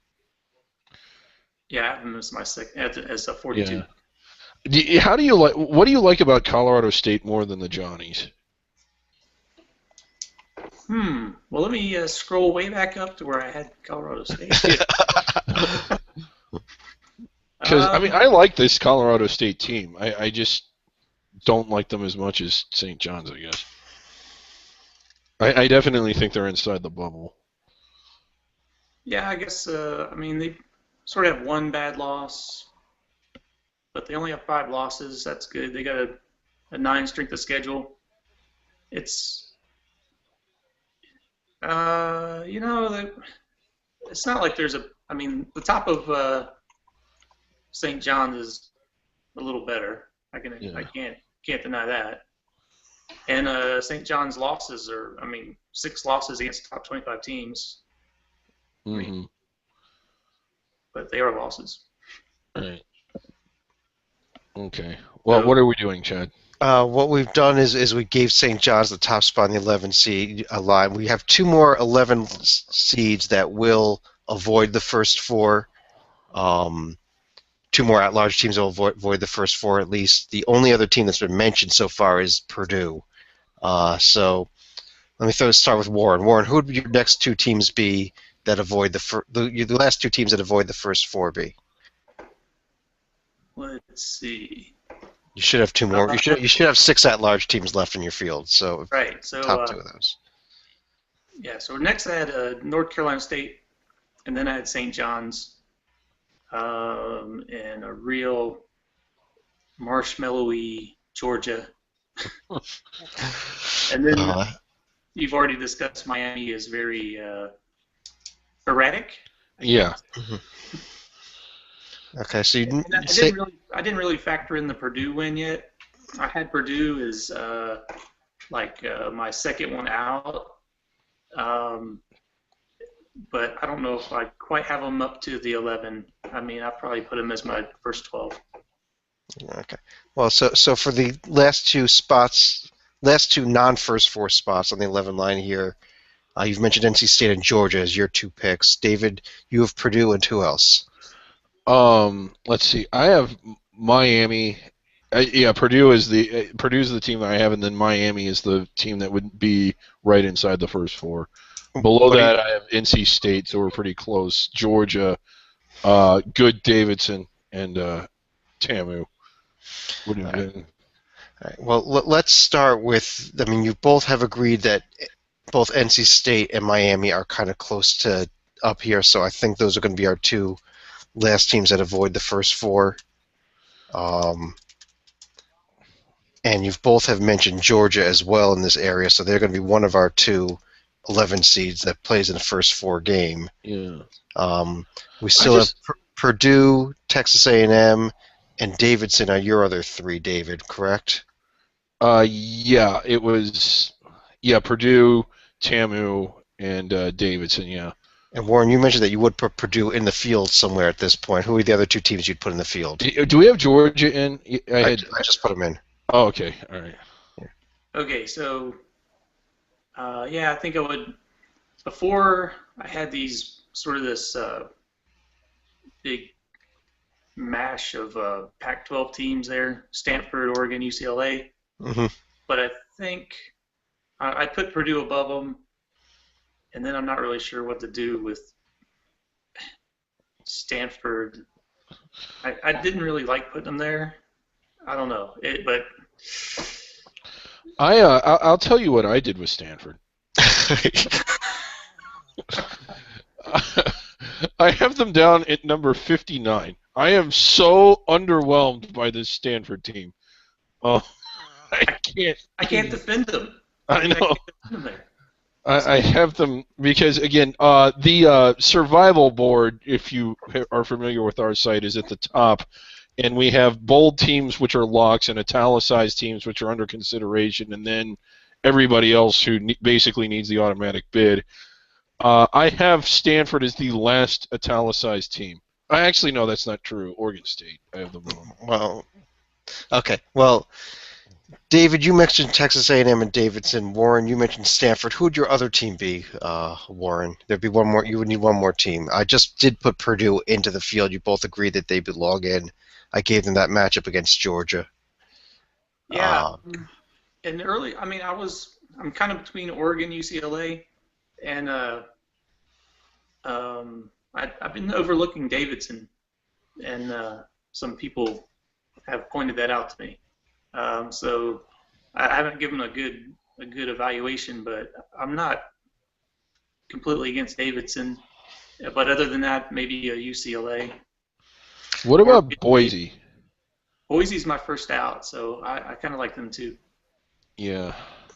Yeah, I have them as my second as a 42. Yeah. How do you like? What do you like about Colorado State more than the Johnnies? Well, let me scroll way back up to where I had Colorado State. Because I mean, I like this Colorado State team. I just don't like them as much as St. John's, I guess. I definitely think they're inside the bubble. Yeah, I guess. I mean, they sort of have one bad loss, but they only have 5 losses. That's good. They got a 9 strength of schedule. It's it's not like there's a. I mean, the top of St. John's is a little better. I can't deny that. And St. John's losses are, 6 losses against top 25 teams. Mm-hmm. But they are losses. Right. Okay. Well, what are we doing, Chad? What we've done is we gave St. John's the top spot in the 11 seed line. We have 2 more 11 seeds that will avoid the first 4. 2 more at-large teams will avoid the first 4 at least. The only other team that's been mentioned so far is Purdue. So let me start with Warren. Warren, who would your next 2 teams be that avoid the last 2 teams that avoid the first 4 be? Let's see. You should have 2 more. You should have 6 at-large teams left in your field. So right. So top 2 of those. Yeah. So next I had North Carolina State, and then I had St. John's, and a real marshmallowy Georgia. And then you've already discussed Miami is very erratic. Yeah. Okay, so I didn't really factor in the Purdue win yet. I had Purdue as my second one out, but I don't know if I quite have them up to the 11. I mean, I probably put them as my first 12. Okay. Well, so for the last 2 spots, last 2 non-first 4 spots on the 11 line here, you've mentioned NC State and Georgia as your 2 picks. David, you have Purdue and who else? Let's see. I have Miami. Purdue's the team that I have, and then Miami is the team that would be right inside the first 4. Below that, I have NC State, so we're pretty close. Georgia, good Davidson, and Tamu would have been. All right. Well, let's start with. I mean, you both have agreed that both NC State and Miami are kind of close to up here, so I think those are going to be our 2 last teams that avoid the first 4. and you've both have mentioned Georgia as well in this area, so they're going to be one of our two 11 seeds that plays in the first 4 game. Yeah. We still have Purdue, Texas A&M, and Davidson are your other 3, David, correct? Yeah, it was Purdue, TAMU, and Davidson. Yeah. And Warren, you mentioned that you would put Purdue in the field somewhere at this point. Who are the other 2 teams you'd put in the field? Do we have Georgia in? I just put them in. Oh, okay. All right. Okay, so I think I would. Before I had these sort of this big mash of Pac-12 teams there: Stanford, Oregon, UCLA. Mm-hmm. But I think I put Purdue above them, and then I'm not really sure what to do with Stanford. I didn't really like putting them there. I don't know, but I'll tell you what I did with Stanford. I have them down at number 59. I am so underwhelmed by this Stanford team. Oh, I can't defend them. I know. I can't defend them there. I have them because, again, the survival board, if you are familiar with our site, is at the top. And we have bold teams, which are locks, and italicized teams, which are under consideration, and then everybody else who basically needs the automatic bid. I have Stanford as the last italicized team. I actually know that's not true. Oregon State. I have them wrong. Well, okay. Well, David, you mentioned Texas A&M and Davidson. Warren, you mentioned Stanford. Who would your other team be, Warren? There'd be one more. You would need one more team. I just did put Purdue into the field. You both agreed that they belong in. I gave them that matchup against Georgia. Yeah. And early, I mean, I'm kind of between Oregon, UCLA, and I've been overlooking Davidson, and some people have pointed that out to me. So I haven't given a good evaluation, but I'm not completely against Davidson. But other than that, maybe a UCLA. What about Boise? Boise's my first out, so I kind of like them too. Yeah.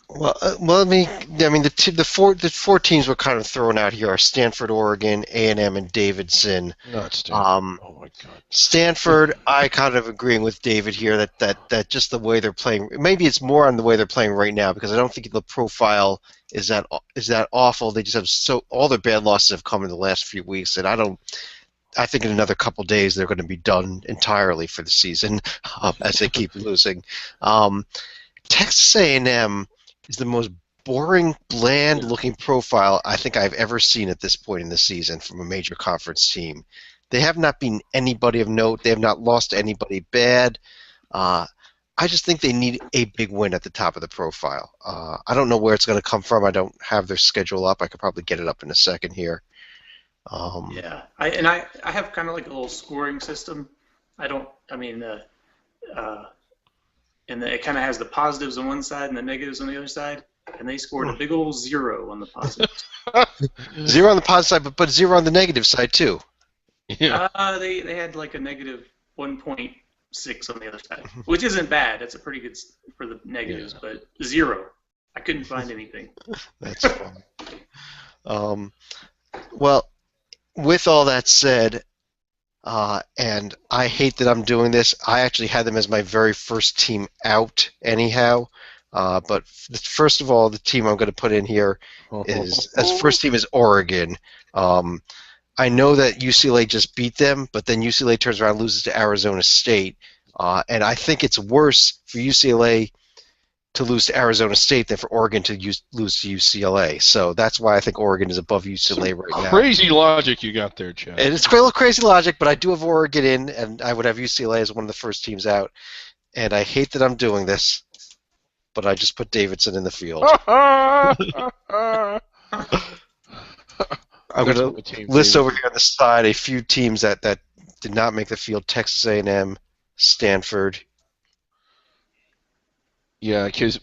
Well, the four teams we're kind of throwing out here are Stanford, Oregon, A&M, and Davidson. Not Stanford. Oh my God. Stanford, I kind of agreeing with David here that just the way they're playing. Maybe it's more on the way they're playing right now because I don't think the profile is that awful. They just have all their bad losses have come in the last few weeks, and I think in another couple days they're going to be done entirely for the season as they keep losing. Texas A&M is the most boring, bland-looking profile I think I've ever seen at this point in the season from a major conference team. They have not beaten anybody of note. They have not lost to anybody bad. I just think they need a big win at the top of the profile. I don't know where it's going to come from. I don't have their schedule up. I could probably get it up in a second here. I have kind of like a little scoring system. And it kind of has the positives on one side and the negatives on the other side, and they scored a big old 0 on the positives. 0 on the positive side, but 0 on the negative side too. Yeah. They had like a negative 1.6 on the other side, which isn't bad. That's a pretty good for the negatives, but 0. I couldn't find anything. That's fun. Well, with all that said, and I hate that I'm doing this. I actually had them as my very first team out anyhow. But first of all, the team I'm going to put in here as first team is Oregon. I know that UCLA just beat them, but then UCLA turns around and loses to Arizona State. And I think it's worse for UCLA to lose to Arizona State than for Oregon to lose to UCLA. So that's why I think Oregon is above UCLA right now. Crazy logic you got there, Chad. And it's a little crazy logic, but I do have Oregon in, and I would have UCLA as one of the first teams out. And I hate that I'm doing this, but I just put Davidson in the field. I'm going to list over here on the side a few teams that did not make the field: Texas A&M, Stanford. Yeah, because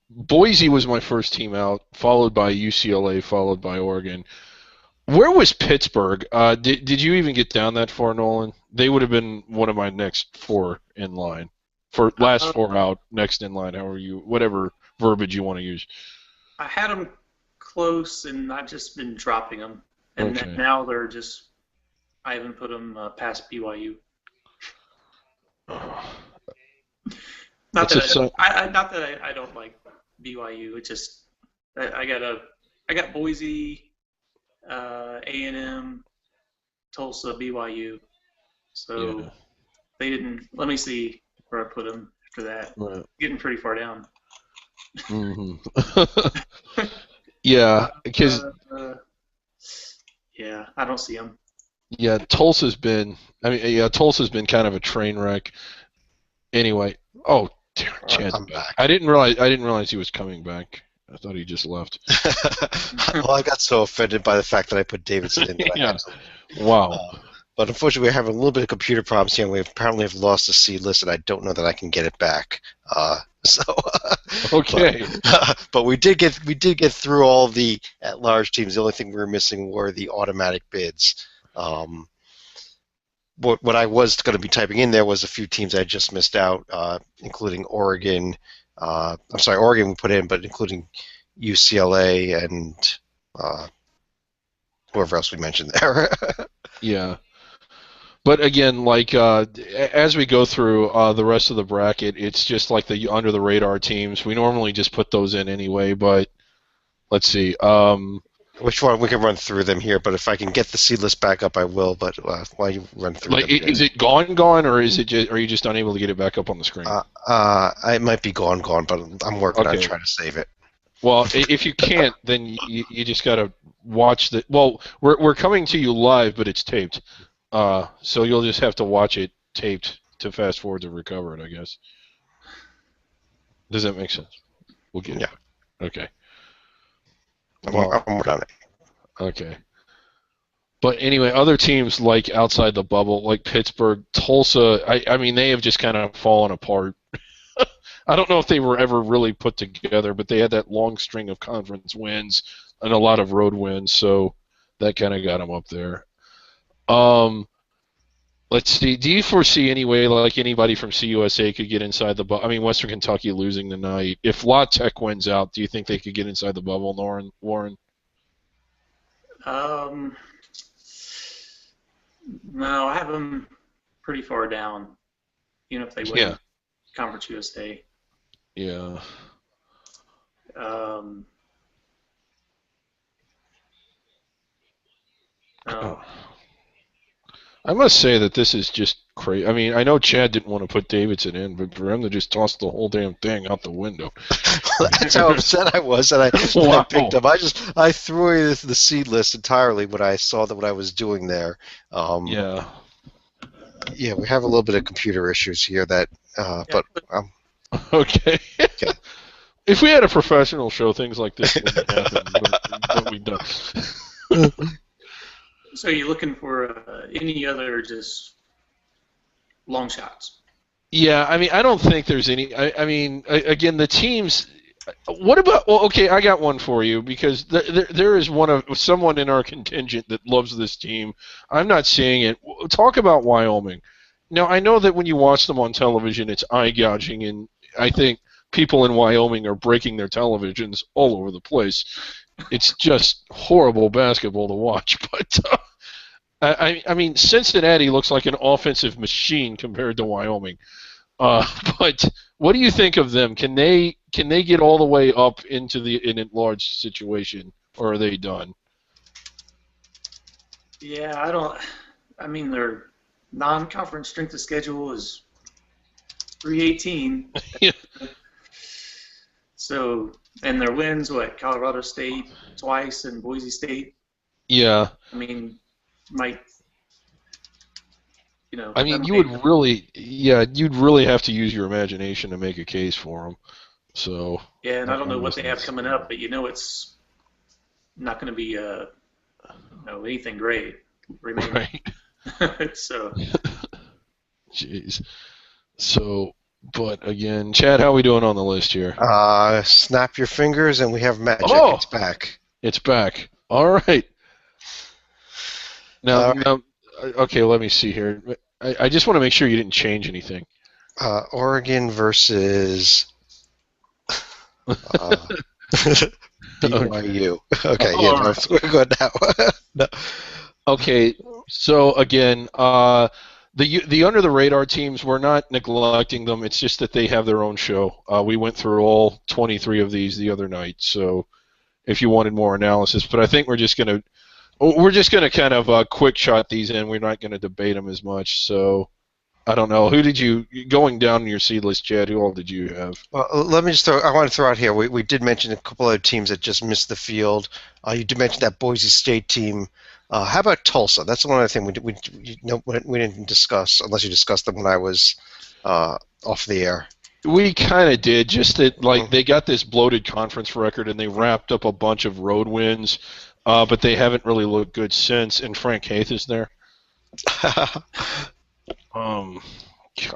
Boise was my first team out, followed by UCLA, followed by Oregon. Where was Pittsburgh? Did you even get down that far, Nolan? They would have been one of my next 4 in line. for last Uh, 4 out, next in line, whatever verbiage you want to use. I had them close, and I've just been dropping them, and then Okay. now they're just. I haven't put them past BYU. Not It's a that si- not that I don't like BYU. It's just I got Boise, A&M, Tulsa, BYU. yeah. So they didn't. Let me see where I put them after that. Right. Getting pretty far down. hmm Yeah, because Uh, yeah, I don't see them. yeah, Tulsa's been. I mean, yeah, Tulsa's been kind of a train wreck. Anyway, oh, damn, Chad's I'm back. back. I didn't realize he was coming back. I thought he just left. Well, I got so offended by the fact that I put Davidson in that I Yeah. had to. Wow. But unfortunately, we're having a little bit of computer problems here, and we apparently have lost the seed list, and I don't know that I can get it back. So, Okay. but we did get through all the at-large teams. The only thing we were missing were the automatic bids. What I was going to be typing in there was a few teams I just missed out, including Oregon. I'm sorry, Oregon we put in, but including UCLA and uh, whoever else we mentioned there. Yeah. But again, like as we go through the rest of the bracket, it's just like the under the radar teams. We normally just put those in anyway, but let's see. Which one we can run through them here, but if I can get the seed list back up, I will. But why don't you run through Like, them here? is it gone, or is it just, are you just unable to get it back up on the screen? It might be gone, but I'm working on Okay. trying to save it. Well, if you can't, then you just gotta watch the. Well, we're coming to you live, but it's taped. So you'll just have to watch it taped to fast forward to recover it, I guess. Does that make sense? We'll get it. Yeah. Okay. I'm Well, working on it. okay. But anyway, other teams like outside the bubble, like Pittsburgh, Tulsa, I mean, they have just kind of fallen apart. I don't know if they were ever really put together, but they had that long string of conference wins and a lot of road wins, so that kind of got them up there. Let's see. Do you foresee any way like anybody from CUSA could get inside the bubble? I mean, Western Kentucky losing tonight. If La Tech wins out, do you think they could get inside the bubble, Warren? Um, no, I have them pretty far down. Even if they win Yeah. Conference USA. Yeah. Um, no. I must say that this is just crazy. I mean, I know Chad didn't want to put Davidson in, but for him to just toss the whole damn thing out the window. That's how upset I was that I Wow. picked up. I threw away the seed list entirely when I saw that what I was doing there. Yeah. Yeah, we have a little bit of computer issues here that, but Okay. okay. If we had a professional show, things like this wouldn't happen, but we don't. So you're looking for any other just long shots? Yeah, I mean, I don't think there's any. I mean, again, the teams. What about? Well, okay, I got one for you because there is someone in our contingent that loves this team. I'm not seeing it. Talk about Wyoming. Now, I know that when you watch them on television, it's eye gouging, and I think people in Wyoming are breaking their televisions all over the place. It's just horrible basketball to watch, but. I mean, Cincinnati looks like an offensive machine compared to Wyoming. But what do you think of them? Can they get all the way up into an at-large situation, or are they done? Yeah, I don't. I mean, their non-conference strength of schedule is 318. Yeah. So, and their wins, what? Colorado State twice and Boise State. Yeah. I mean, might. You know. I mean, you'd really have to use your imagination to make a case for them. So. Yeah, and I don't know what they have coming up, but you know it's not going to be anything great remaining. Right. So. Jeez. So, but again, Chad, how are we doing on the list here? Snap your fingers, and we have magic. Oh! It's back. It's back. All right. Now, okay, let me see here. I just want to make sure you didn't change anything. Oregon versus uh, Okay. BYU. Okay, yeah, All no, right. we're good now. No. Okay. So again, the under the radar teams, we're not neglecting them. It's just that they have their own show. We went through all 23 of these the other night. So if you wanted more analysis, but I think we're just gonna kind of quick shot these in. We're not gonna debate them as much. So I don't know. Who did you going down your seed list, Chad? Who all did you have? Well, let me just throw. I want to throw out here. We did mention a couple of teams that just missed the field. You did mention that Boise State team. How about Tulsa? That's one other thing we didn't discuss unless you discussed them when I was off the air. We kind of did, just that like Mhm. they got this bloated conference record and they wrapped up a bunch of road wins, but they haven't really looked good since. And Frank Haith is there. Um,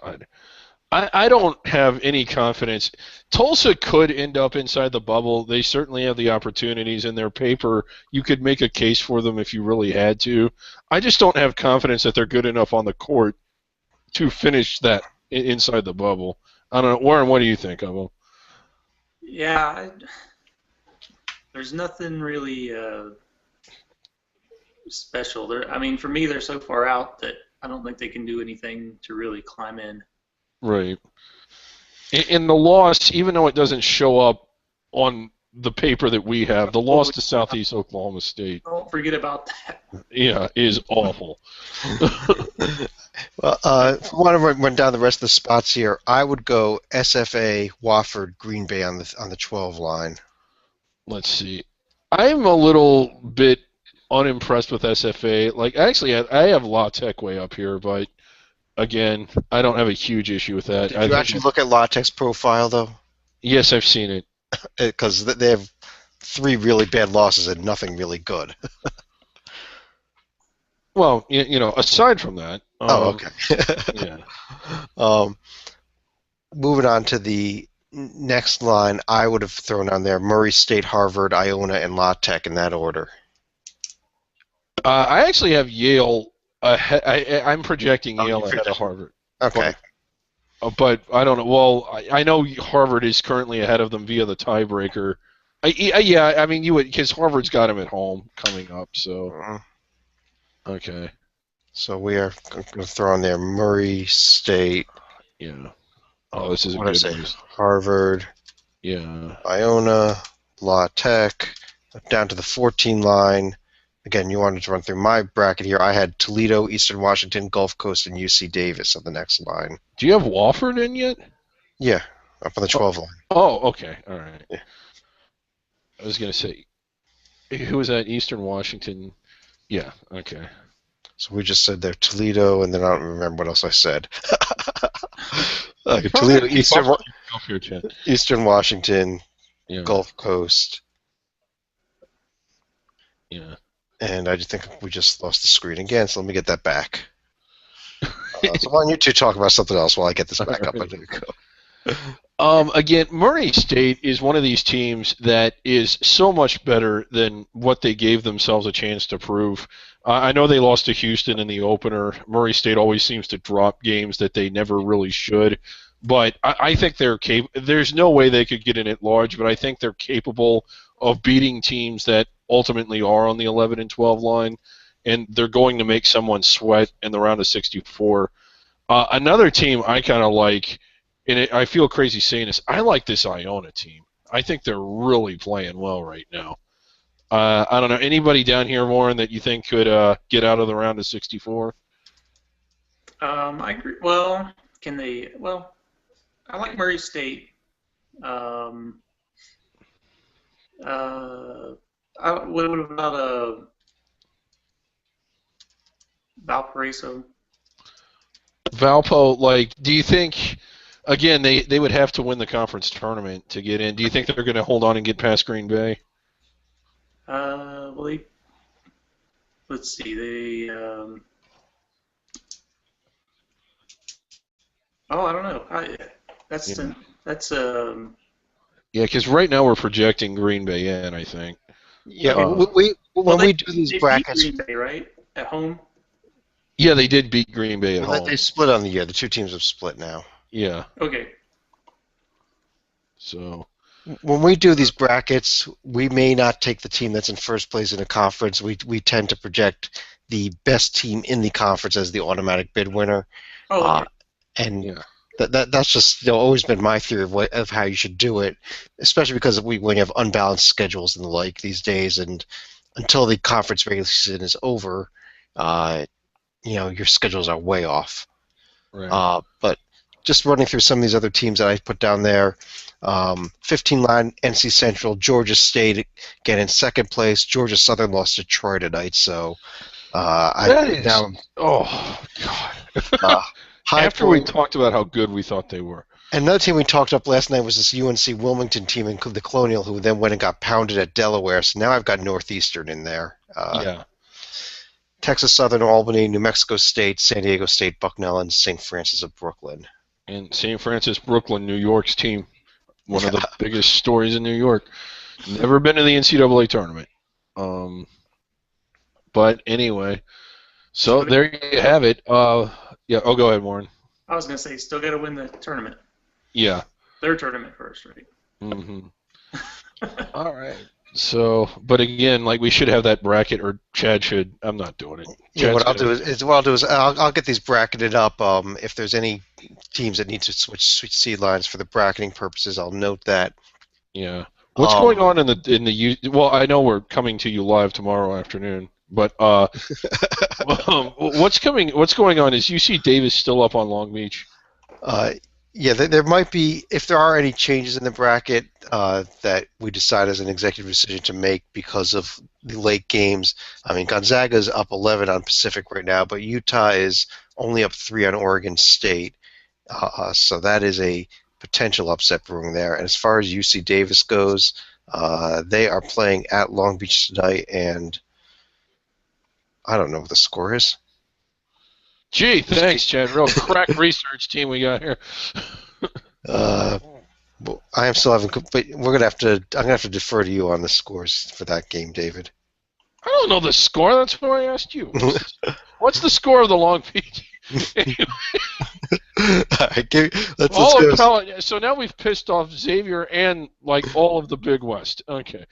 God, I don't have any confidence. Tulsa could end up inside the bubble. They certainly have the opportunities in their paper. You could make a case for them if you really had to. I just don't have confidence that they're good enough on the court to finish that inside the bubble. I don't know, Warren. What do you think of them? Yeah, there's nothing really special. I mean, for me, they're so far out that I don't think they can do anything to really climb in. Right. In the loss, even though it doesn't show up on the paper that we have, the loss Oh, to Southeast Oklahoma State, don't forget about that. yeah, is awful. Well, if I want to run down the rest of the spots here, I would go SFA, Wofford, Green Bay on the 12 line. Let's see. I'm a little bit unimpressed with SFA. Like, actually, I have La Tech way up here, but again, I don't have a huge issue with that. Did I you think, actually look at Latex profile though? yes, I've seen it. Because they have 3 really bad losses and nothing really good. Well, aside from that, Oh, okay. yeah. um, moving on to the next line, I would have thrown on there Murray State, Harvard, Iona, and La Tech in that order. I actually have Yale. I'm projecting Oh, Yale ahead of Harvard. Okay. But I don't know. Well, I know Harvard is currently ahead of them via the tiebreaker. Yeah, I mean you would because Harvard's got him at home coming up. So okay, So we are going to throw on there Murray State. yeah. Oh, this is a What did I good say? news. Harvard, Yeah. Iona, La Tech, down to the 14 line. Again, you wanted to run through my bracket here. I had Toledo, Eastern Washington, Gulf Coast, and UC Davis on the next line. Do you have Wofford in yet? Yeah, up on the 12 line. Oh, okay. All right. Yeah. I was gonna say, who was that? Eastern Washington. Yeah. Okay. So we just said there Toledo, and then I don't remember what else I said. You Toledo, probably yourself here, Chad. Eastern Washington, Yeah. Gulf Coast, Yeah. and I just think we just lost the screen again, so let me get that back. So why don't you two talk about something else while I get this back up? Again, Murray State is one of these teams that is so much better than what they gave themselves a chance to prove. I know they lost to Houston in the opener. Murray State always seems to drop games that they never really should. But I think they're there's no way they could get in at large, but I think they're capable of beating teams that ultimately are on the 11 and 12 line, and they're going to make someone sweat in the round of 64. Another team I kind of like, and I feel crazy saying this, I like this Iona team. I think they're really playing well right now. I don't know, anybody down here, Warren, that you think could get out of the round of 64? I agree. Well, can they? Well, I like Murray State. Um, what about Valparaiso? Valpo, like, do you think, again, they would have to win the conference tournament to get in. Do you think they're going to hold on and get past Green Bay? Well, let's see. I don't know. That's Yeah. that's Yeah, because right now we're projecting Green Bay in, I think. Yeah, Uh, when we do these they beat brackets, Green Bay, right? At home. Yeah, they did beat Green Bay at home. they split on the year. The two teams have split now. Yeah. Okay. So. When we do these brackets, we may not take the team that's in first place in a conference. We tend to project the best team in the conference as the automatic bid winner, Oh, okay. and Yeah. that's just always been my theory of how you should do it, especially because when you have unbalanced schedules and the like these days, and until the conference regular season is over, uh, your schedules are way off. Right. But just running through some of these other teams that I put down there, 15 line NC Central, Georgia State again in second place. Georgia Southern lost to Troy tonight, so I That is. now Oh God. uh, High After we Point. talked about how good we thought they were. Another team we talked up last night was this UNC Wilmington team in the Colonial, who then went and got pounded at Delaware. So now I've got Northeastern in there. Yeah. Texas Southern, Albany, New Mexico State, San Diego State, Bucknell, and St. Francis of Brooklyn. And St. Francis, Brooklyn, New York's team. One of the biggest stories in New York. Never been to the NCAA tournament. But anyway, so there you have it. Yeah. Oh, go ahead, Warren. I was going to say, still got to win the tournament. Yeah. Their tournament first, right? Mm-hmm. All right. So, but again, like we should have that bracket, or Chad should. I'm not doing it. Yeah, what I'll do is I'll get these bracketed up. If there's any teams that need to switch seed lines for the bracketing purposes, I'll note that. Yeah. What's going on in the well, I know we're coming to you live tomorrow afternoon, but what's going on? Is UC Davis still up on Long Beach? Yeah, there might be, if there are any changes in the bracket that we decide as an executive decision to make because of the late games. I mean, Gonzaga's up 11 on Pacific right now, but Utah is only up 3 on Oregon State. So that is a potential upset brewing there. And as far as UC Davis goes, they are playing at Long Beach tonight, and I don't know what the score is. Gee, thanks, Chad. Real crack research team we got here. I am still having, but I'm gonna have to defer to you on the scores for that game, David. I don't know the score. That's why I asked you. What's the score of the Long Beach? Let's go. So now we've pissed off Xavier and like all of the Big West. Okay.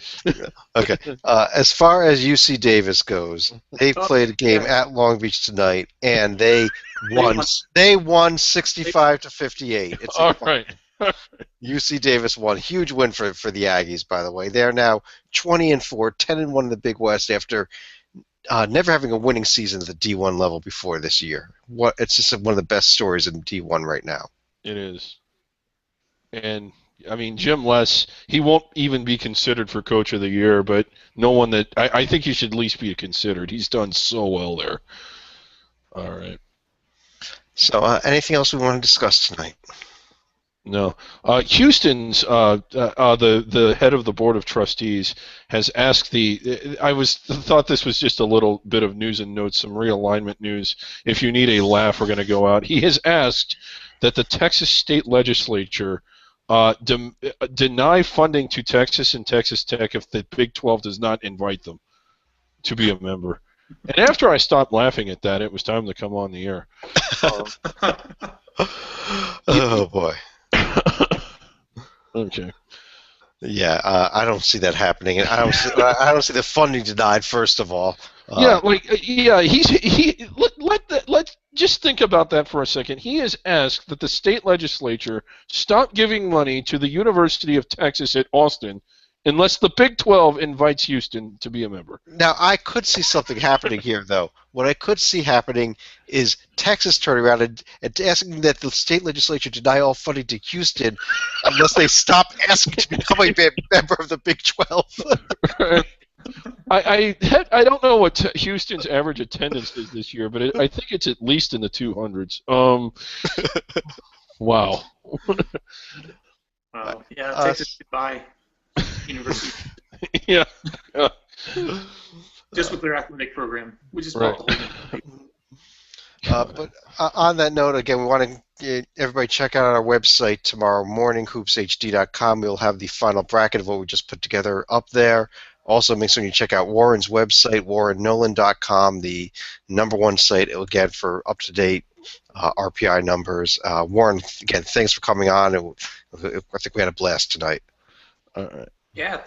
Okay. As far as UC Davis goes, they played a game at Long Beach tonight, and they won. They won 65-58. It's all right. UC Davis won. Huge win for the Aggies, by the way. They're now 20-4, 10-1 in the Big West after never having a winning season at the D1 level before this year. It's just one of the best stories in D1 right now. It is. And, I mean, Jim Les, he won't even be considered for Coach of the Year, but no one that – I think he should at least be considered. He's done so well there. All right. So anything else we want to discuss tonight? No. Houston's the head of the board of trustees has asked thought this was just a little bit of news and notes, some realignment news. If you need a laugh, we're going to go out. He has asked that the Texas state legislature deny funding to Texas and Texas Tech if the Big 12 does not invite them to be a member. And after I stopped laughing at that, it was time to come on the air. Oh boy. Okay. Yeah, I don't see that happening, and I don't see the funding denied. First of all. Let's just think about that for a second. He has asked that the state legislature stop giving money to the University of Texas at Austin unless the Big 12 invites Houston to be a member. Now, I could see something happening here, though. What I could see happening is Texas turning around and asking that the state legislature deny all funding to Houston unless they stop asking to become a member of the Big 12. I don't know what Houston's average attendance is this year, but I think it's at least in the 200s. Wow. Yeah, Texas goodbye. University. Yeah. Just with their athletic program, which is right. But on that note, again, we want to get everybody check out our website tomorrow morning, hoopshd.com. We'll have the final bracket of what we just put together up there. Also, make sure you check out Warren's website, warrennolan.com, the #1 site, again, for up-to-date RPI numbers. Warren, again, thanks for coming on. I think we had a blast tonight. All right. Yeah,